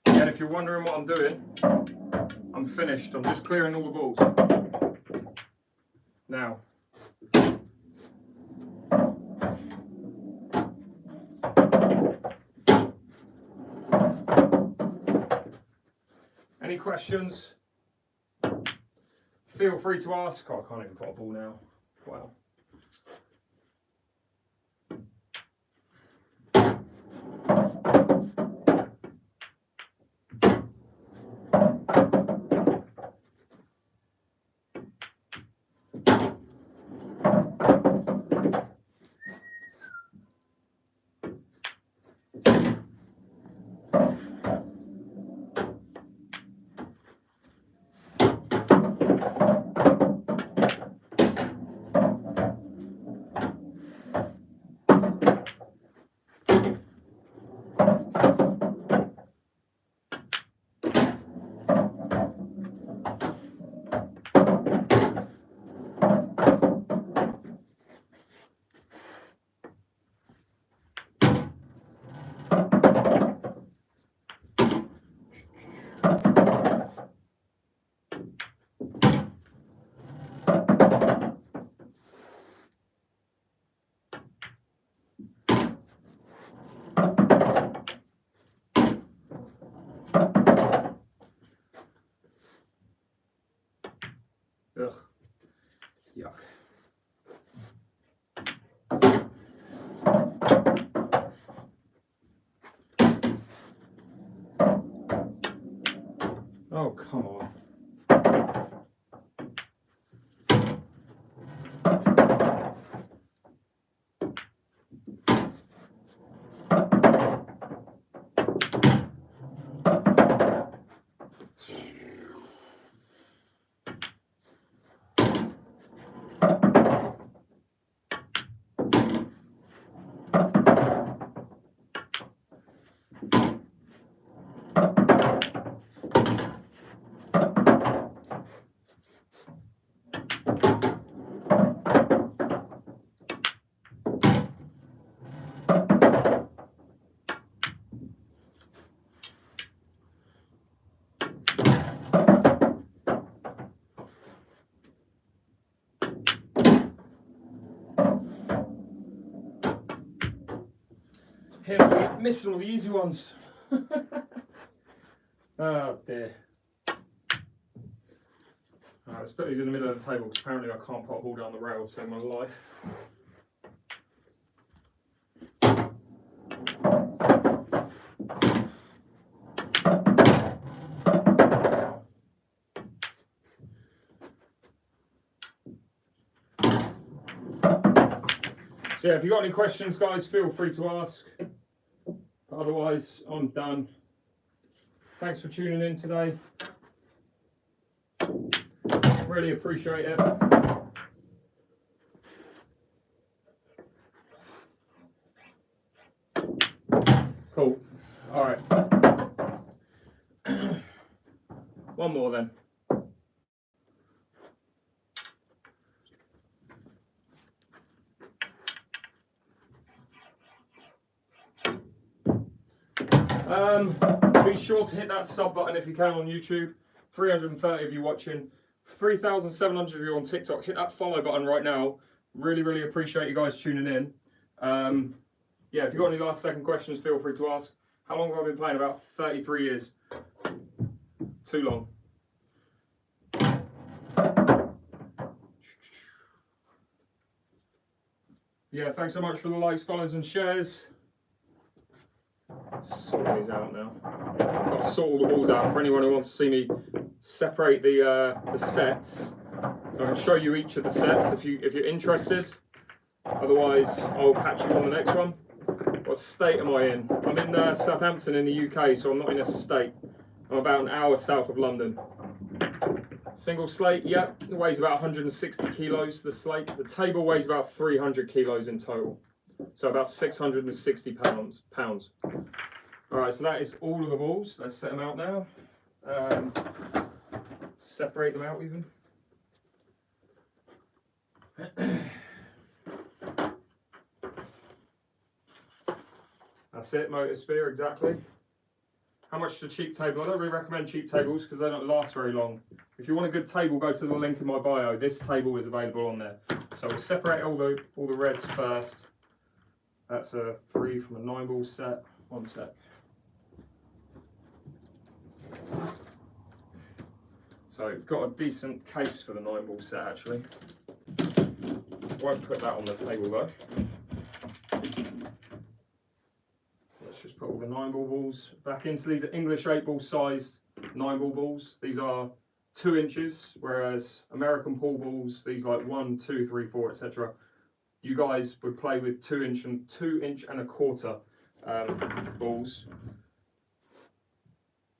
And if you're wondering what I'm doing, I'm finished. I'm just clearing all the balls. Now. Any questions? Feel free to ask. Oh, I can't even put a ball now. Wow. Oh, come on. Missing all the easy ones. Oh dear. Alright, let's put these in the middle of the table because apparently I can't put a ball down the rail to save my life. So yeah, if you've got any questions, guys, feel free to ask. But otherwise, I'm done. Thanks for tuning in today. Really appreciate it. Cool. All right. One more then. Be sure to hit that sub button if you can on YouTube. 330 of you watching. 3,700 of you on TikTok. Hit that follow button right now. Really, really appreciate you guys tuning in. Yeah, if you've got any last second questions, feel free to ask. How long have I been playing? About 33 years. Too long. Yeah, thanks so much for the likes, follows and shares. Let's sort these out now. I've got to sort all the balls out for anyone who wants to see me separate the sets. So I can show you each of the sets if you're interested. Otherwise, I'll catch you on the next one. What state am I in? I'm in Southampton in the UK, so I'm not in a state. I'm about an hour south of London. Single slate, yep, it weighs about 160 kilos, the slate. The table weighs about 300 kilos in total. So about 660 pounds. All right, so that is all of the balls. Let's set them out now. Separate them out even. That's it, Motor Spear, exactly. How much is a cheap table? I don't really recommend cheap tables because they don't last very long. If you want a good table, go to the link in my bio. This table is available on there. So we'll separate all the reds first. That's a 3 from a 9-ball set. One sec. So got a decent case for the 9-ball set actually. Won't put that on the table though. Let's just put all the 9-ball balls back in. So these are English 8-ball sized 9-ball balls. These are 2 inches, whereas American pool balls, these like 1, 2, 3, 4, etc. You guys would play with 2 inch and 2.25 inch balls.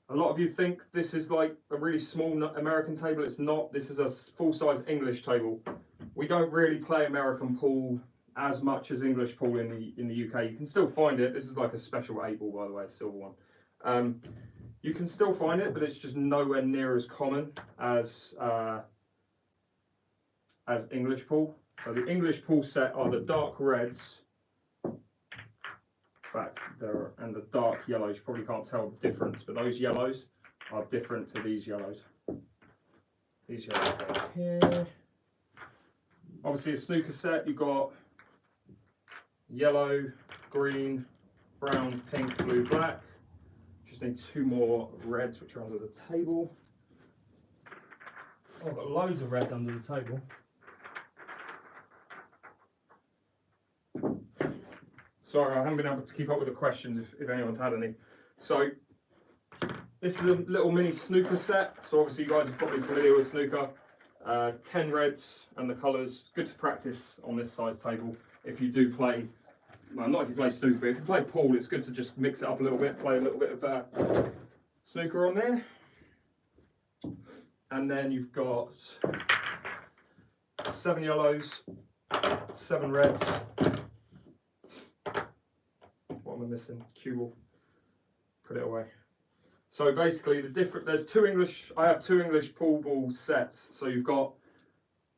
A lot of you think this is like a really small American table. It's not. This is a full-size English table. We don't really play American pool as much as English pool in the UK. You can still find it. This is like a special 8-ball, by the way, a silver one. You can still find it, but it's just nowhere near as common as English pool. So the English pool set are the dark reds. In fact, and the dark yellows. You probably can't tell the difference, but those yellows are different to these yellows. These yellows go here. Obviously, a snooker set, you've got yellow, green, brown, pink, blue, black. Just need 2 more reds, which are under the table. Oh, I've got loads of reds under the table. Sorry, I haven't been able to keep up with the questions if anyone's had any. So, This is a little mini snooker set. So obviously you guys are probably familiar with snooker. 10 reds and the colours. Good to practice on this size table if you do play. Well, not if you play snooker, but if you play pool, it's good to just mix it up a little bit, play a little bit of snooker on there. And then you've got 7 yellows, 7 reds. What am I missing? Cue ball. Put it away. So basically, there's 2 English. I have 2 English pool ball sets. So you've got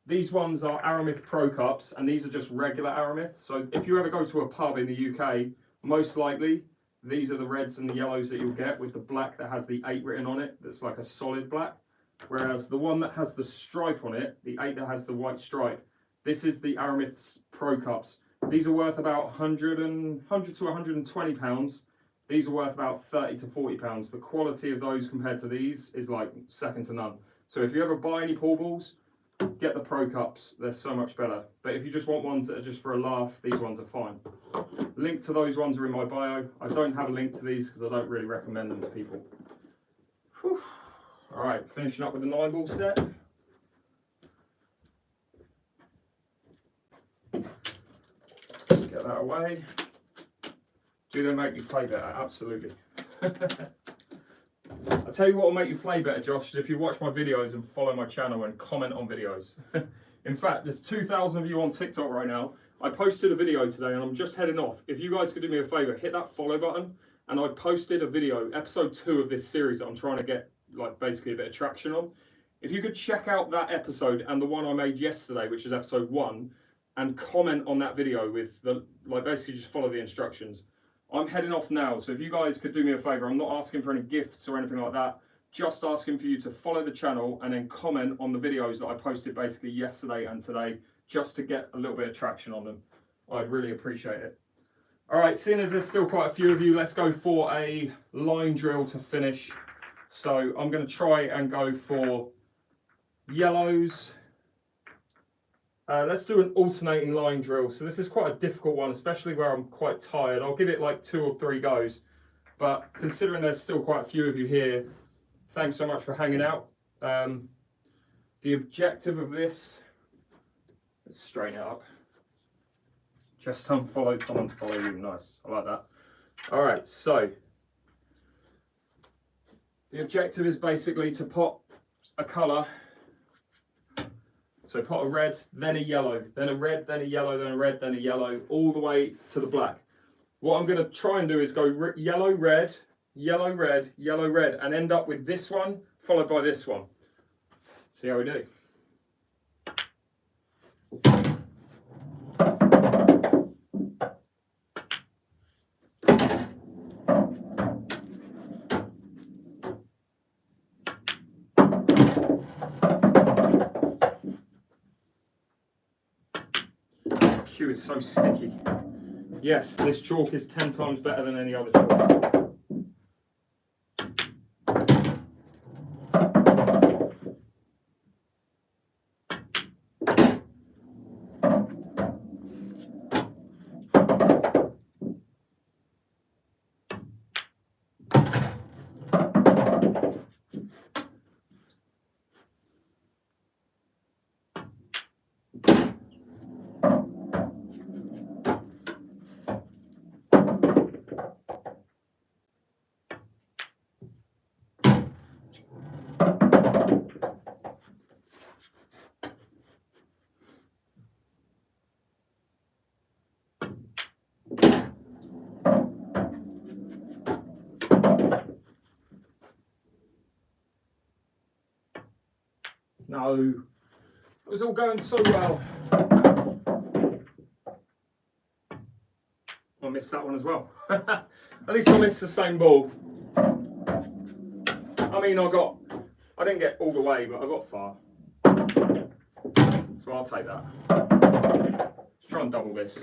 these ones are Aramith Pro Cups, and these are just regular Aramith. So if you ever go to a pub in the UK, most likely these are the reds and the yellows that you'll get with the black that has the 8 written on it. That's like a solid black. Whereas the one that has the stripe on it, the 8 that has the white stripe, this is the Aramith Pro Cups. These are worth about 100 to 120 pounds. These are worth about 30 to 40 pounds. The quality of those compared to these is like second to none. So if you ever buy any pool balls, get the Pro Cups. They're so much better. But if you just want ones that are just for a laugh, these ones are fine. Link to those ones are in my bio. I don't have a link to these because I don't really recommend them to people. Whew. All right, finishing up with the 9 ball set. Get that away. Do they make you play better? Absolutely. I'll tell you what will make you play better, Josh, is if you watch my videos and follow my channel and comment on videos. In fact, there's 2,000 of you on TikTok right now. I posted a video today and I'm just heading off. If you guys could do me a favour, hit that follow button. And I posted a video, episode 2 of this series that I'm trying to get like basically a bit of traction on. If you could check out that episode and the one I made yesterday, which is episode 1, and comment on that video with the, like basically just follow the instructions. I'm heading off now, so if you guys could do me a favour, I'm not asking for any gifts or anything like that, just asking for you to follow the channel and then comment on the videos that I posted basically yesterday and today, just to get a little bit of traction on them. I'd really appreciate it. All right, seeing as there's still quite a few of you, let's go for a line drill to finish. So I'm going to try and go for yellows. Let's do an alternating line drill. So this is quite a difficult one, especially where I'm quite tired. I'll give it like 2 or 3 goes. But considering there's still quite a few of you here, thanks so much for hanging out. The objective of this, let's straighten it up. Just unfollow someone to follow you. Nice, I like that. All right, so the objective is basically to pot a colour. So pot a red, then a yellow, then a red, then a yellow, then a red, then a yellow, all the way to the black. What I'm going to try and do is go yellow, red, yellow, red, yellow, red, and end up with this one followed by this one. See how we do. Cue is so sticky. Yes, this chalk is 10 times better than any other chalk. No, it was all going so well. I missed that one as well. At least I missed the same ball. I mean, I didn't get all the way, but I got far. So I'll take that. Let's try and double this.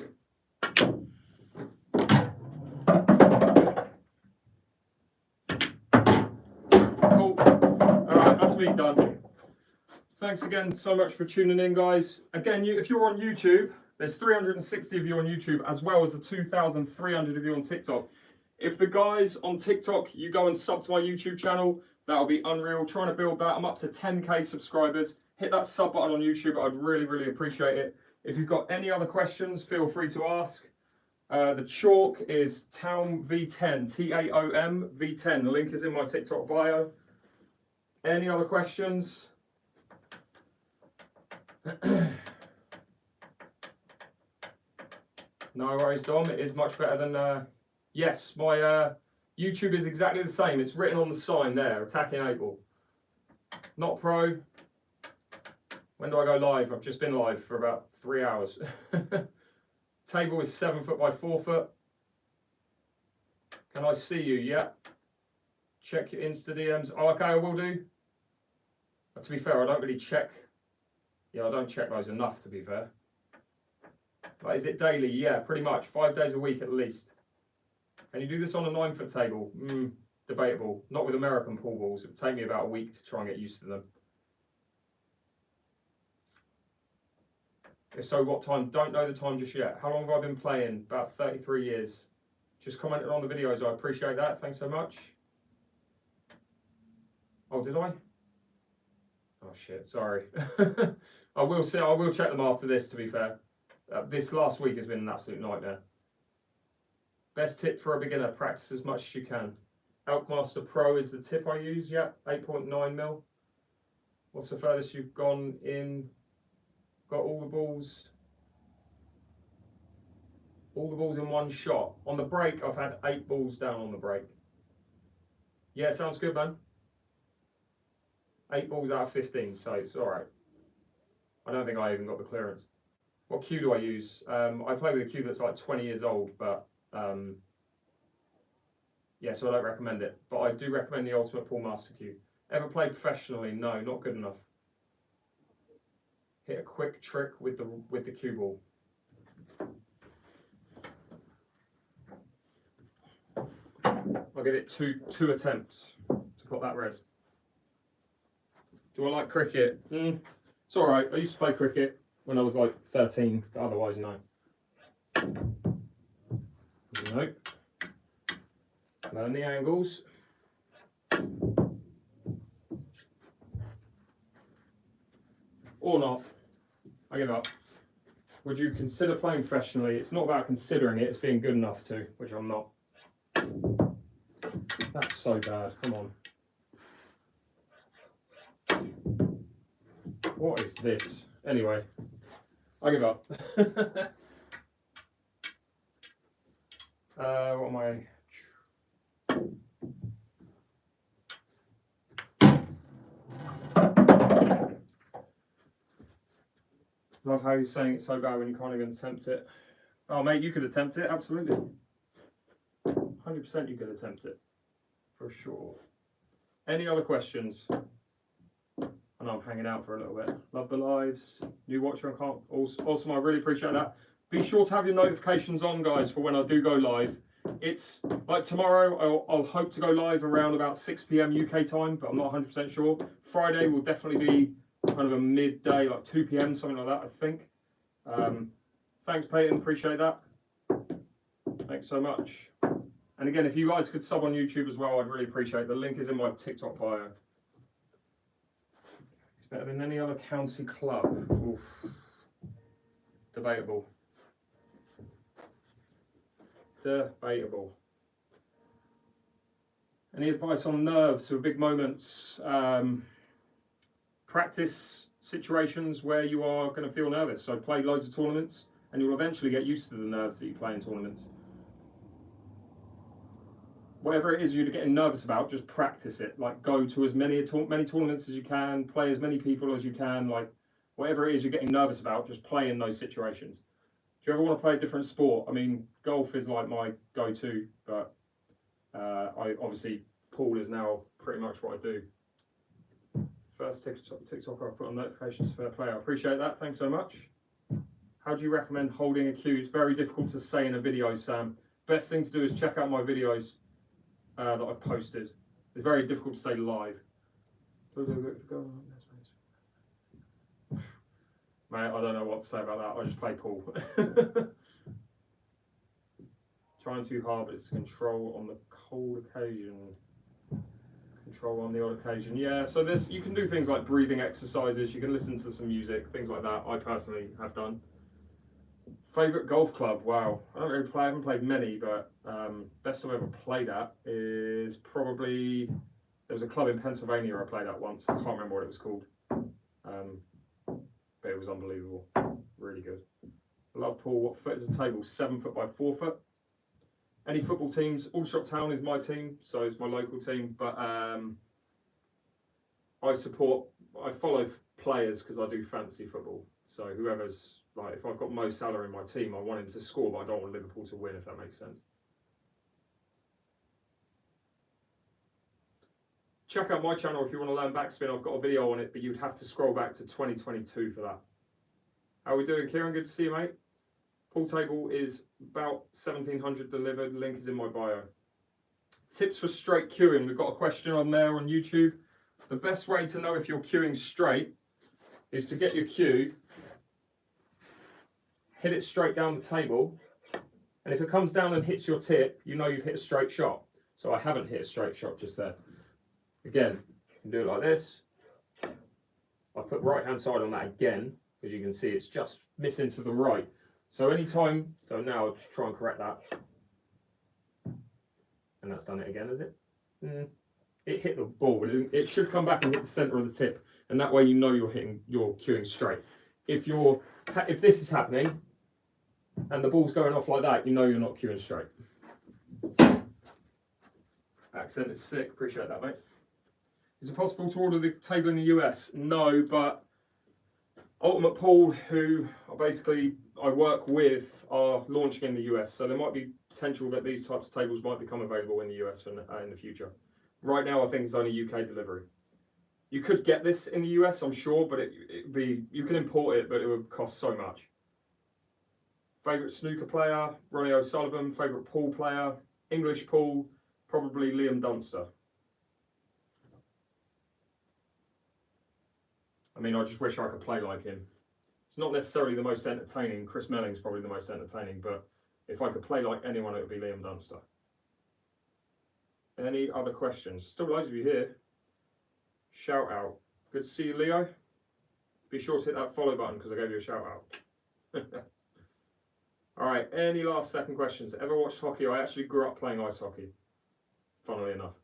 Cool. All right, that's me done. Thanks again so much for tuning in, guys. Again, if you're on YouTube, there's 360 of you on YouTube, as well as the 2,300 of you on TikTok. If the guys on TikTok, you go and sub to my YouTube channel, that'll be unreal. Trying to build that. I'm up to 10k subscribers. Hit that sub button on YouTube. I'd really, really appreciate it. If you've got any other questions, feel free to ask. The chalk is Taum V10, Taom V10. The link is in my TikTok bio. Any other questions? No worries, Dom. It is much better than... yes, my YouTube is exactly the same. It's written on the sign there, Attacking 8Ball. Not pro. When do I go live? I've just been live for about 3 hours. Table is 7 foot by 4 foot. Can I see you? Yeah. Check your Insta DMs. Oh, okay, I will do. But to be fair, I don't really check. Yeah, I don't check those enough, to be fair. Like, is it daily? Yeah, pretty much. 5 days a week at least. Can you do this on a 9 foot table? Debatable. Not with American pool balls. It would take me about a week to try and get used to them. If so, what time? Don't know the time just yet. How long have I been playing? About 33 years. Just commented on the videos. I appreciate that. Thanks so much. Oh, did I? Oh shit, sorry. I will see. I will check them after this, to be fair. This last week has been an absolute nightmare. Best tip for a beginner, practice as much as you can. Elkmaster Pro is the tip I use, yeah, 8.9mm. What's the furthest you've gone in? Got all the balls in one shot. On the break, I've had 8 balls down on the break. Yeah, sounds good, man. 8 balls out of 15, so it's all right. I don't think I even got the clearance. What cue do I use? I play with a cue that's like 20 years old, but yeah, so I don't recommend it. But I do recommend the Ultimate Pool Master cue. Ever played professionally? No, not good enough. Hit a quick trick with the cue ball. I'll give it two attempts to put that red. Do I like cricket? It's all right. I used to play cricket when I was like 13, but otherwise no. No. Learn the angles. Or not. I give up. Would you consider playing professionally? It's not about considering it, it's being good enough to, which I'm not. That's so bad. Come on. What is this? Anyway, I give up. What am I? Love how you're saying it's so bad when you can't even attempt it. Oh, mate, you could attempt it, absolutely. 100% you could attempt it, for sure. Any other questions? I know I'm hanging out for a little bit. Love the lives. New watcher on can't. Awesome, I really appreciate that. Be sure to have your notifications on, guys, for when I do go live. It's like tomorrow, I'll hope to go live around about 6 PM UK time, but I'm not 100% sure. Friday will definitely be kind of a midday, like 2 PM, something like that, I think. Thanks, Peyton, appreciate that. Thanks so much. And again, if you guys could sub on YouTube as well, I'd really appreciate it. The link is in my TikTok bio. It's better than any other county club. Oof. Debatable. Debatable. Any advice on nerves for big moments? Practice situations where you are going to feel nervous. So play loads of tournaments and you'll eventually get used to the nerves that you play in tournaments. Whatever it is you're getting nervous about, just practice it. Like, go to as many tournaments as you can, play as many people as you can. Like, whatever it is you're getting nervous about, just play in those situations. Do you ever want to play a different sport? I mean, golf is like my go-to, but I obviously, pool is now pretty much what I do. First TikTok I've put on notifications for play. I appreciate that. Thanks so much. How do you recommend holding a cue? It's very difficult to say in a video, Sam. Best thing to do is check out my videos that I've posted. It's very difficult to say live. Mate, I don't know what to say about that. I just play pool. Do Trying too hard, but it's control on the cold occasion. Control on the odd occasion. Yeah, so you can do things like breathing exercises, you can listen to some music, things like that. I personally have done. Favourite golf club? Wow, I don't really play, I haven't played many, but best I've ever played at is probably, there was a club in Pennsylvania I played at once, I can't remember what it was called. But it was unbelievable, really good. Love Paul, what foot is the table? 7 foot by 4 foot. Any football teams? Aldershot Town is my team, so it's my local team, but I follow players because I do fantasy football. So whoever's, like, if I've got Mo Salah in my team, I want him to score, but I don't want Liverpool to win, if that makes sense. Check out my channel if you want to learn backspin. I've got a video on it, but you'd have to scroll back to 2022 for that. How are we doing, Kieran? Good to see you, mate. Pool table is about 1,700 delivered. Link is in my bio. Tips for straight queuing. We've got a question on there on YouTube. The best way to know if you're queuing straight is to get your cue, hit it straight down the table, and if it comes down and hits your tip, you know you've hit a straight shot. So I haven't hit a straight shot just there. Again, you can do it like this. I've put right hand side on that again, because you can see it's just missing to the right. So anytime, so now I'll just try and correct that. And that's done it again, is it? It hit the ball, but it should come back and hit the centre of the tip. And that way you know you're queuing straight. If this is happening, and the ball's going off like that, you know you're not queuing straight. Accent is sick, appreciate that, mate. Is it possible to order the table in the US? No, but Ultimate Pool, who I work with, are launching in the US, so there might be potential that these types of tables might become available in the US in the future. Right now, I think it's only UK delivery. You could get this in the US, I'm sure, but you can import it, but it would cost so much. Favourite snooker player? Ronnie O'Sullivan. Favourite pool player? English pool? Probably Liam Dunster. I mean, I just wish I could play like him. It's not necessarily the most entertaining. Chris Melling's probably the most entertaining, but if I could play like anyone, it would be Liam Dunster. Any other questions? Still loads of you here. Shout out. Good to see you, Leo. Be sure to hit that follow button because I gave you a shout out. All right, any last second questions? Ever watched hockey? I actually grew up playing ice hockey, funnily enough.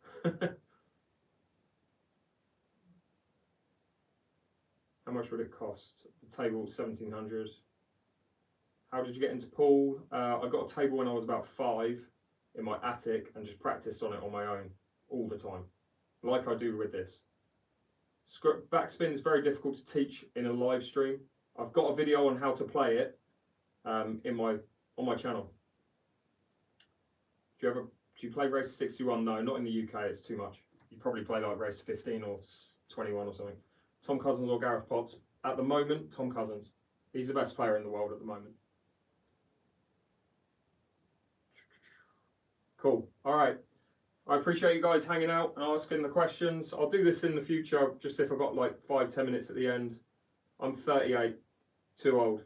How much would it cost? The table, 1,700. How did you get into pool? I got a table when I was about 5 in my attic and just practiced on it on my own all the time, like I do with this. Backspin is very difficult to teach in a live stream. I've got a video on how to play it on my channel. Do you play race 61? No, not in the UK. It's too much. You probably play like race 15 or 21 or something. Tom Cousins or Gareth Potts? At the moment, Tom Cousins. He's the best player in the world at the moment. Cool. All right. I appreciate you guys hanging out and asking the questions. I'll do this in the future, just if I've got like 5-10 minutes at the end. I'm 38, too old.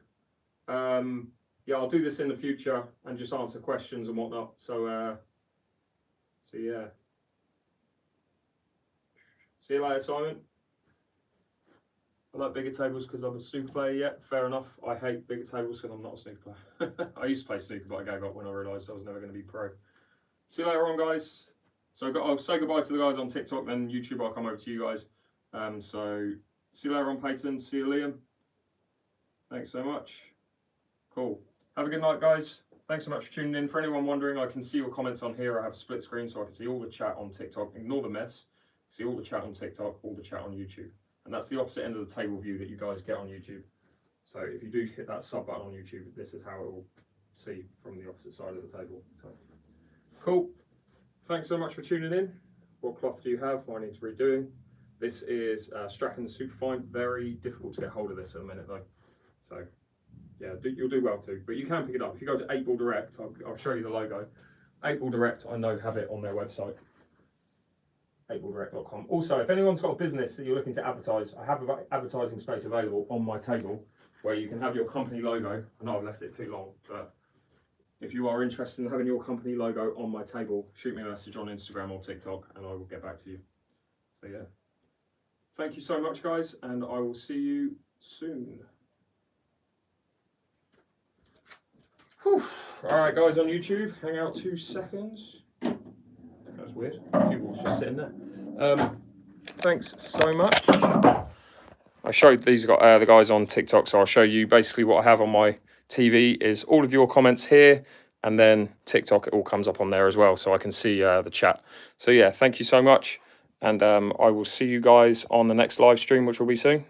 Yeah, I'll do this in the future and just answer questions and whatnot. So yeah. See you later, Simon. I like bigger tables because I'm a snooker player. Yeah, fair enough. I hate bigger tables because I'm not a snooker player. I used to play snooker, but I gave up when I realised I was never going to be pro. See you later on, guys. So I'll say goodbye to the guys on TikTok, then YouTube I'll come over to you guys. So see you later on, Peyton. See you, Liam. Thanks so much. Cool. Have a good night, guys. Thanks so much for tuning in. For anyone wondering, I can see your comments on here. I have a split screen so I can see all the chat on TikTok. Ignore the mess. See all the chat on TikTok, all the chat on YouTube. And that's the opposite end of the table view that you guys get on YouTube. So if you do hit that sub button on YouTube, this is how it will see from the opposite side of the table. So cool. Thanks so much for tuning in. What cloth do you have? Mine needs redoing. This is Strachan Superfine. Very difficult to get hold of this at the minute though. So yeah, you'll do well too. But you can pick it up. If you go to 8 Ball Direct, I'll show you the logo. 8 Ball Direct, I know, have it on their website. 8balldirect.com. Also, if anyone's got a business that you're looking to advertise, I have an advertising space available on my table where you can have your company logo. I know I've left it too long, but if you are interested in having your company logo on my table, shoot me a message on Instagram or TikTok and I will get back to you. So yeah, thank you so much guys, and I will see you soon. Whew. All right guys on YouTube, hang out 2 seconds. That's weird, keyboard's just sitting there. Thanks so much. I showed these the guys on TikTok, so I'll show you basically what I have on my TV is all of your comments here, and then TikTok, it all comes up on there as well, so I can see the chat. So yeah, thank you so much, and I will see you guys on the next live stream, which will be soon.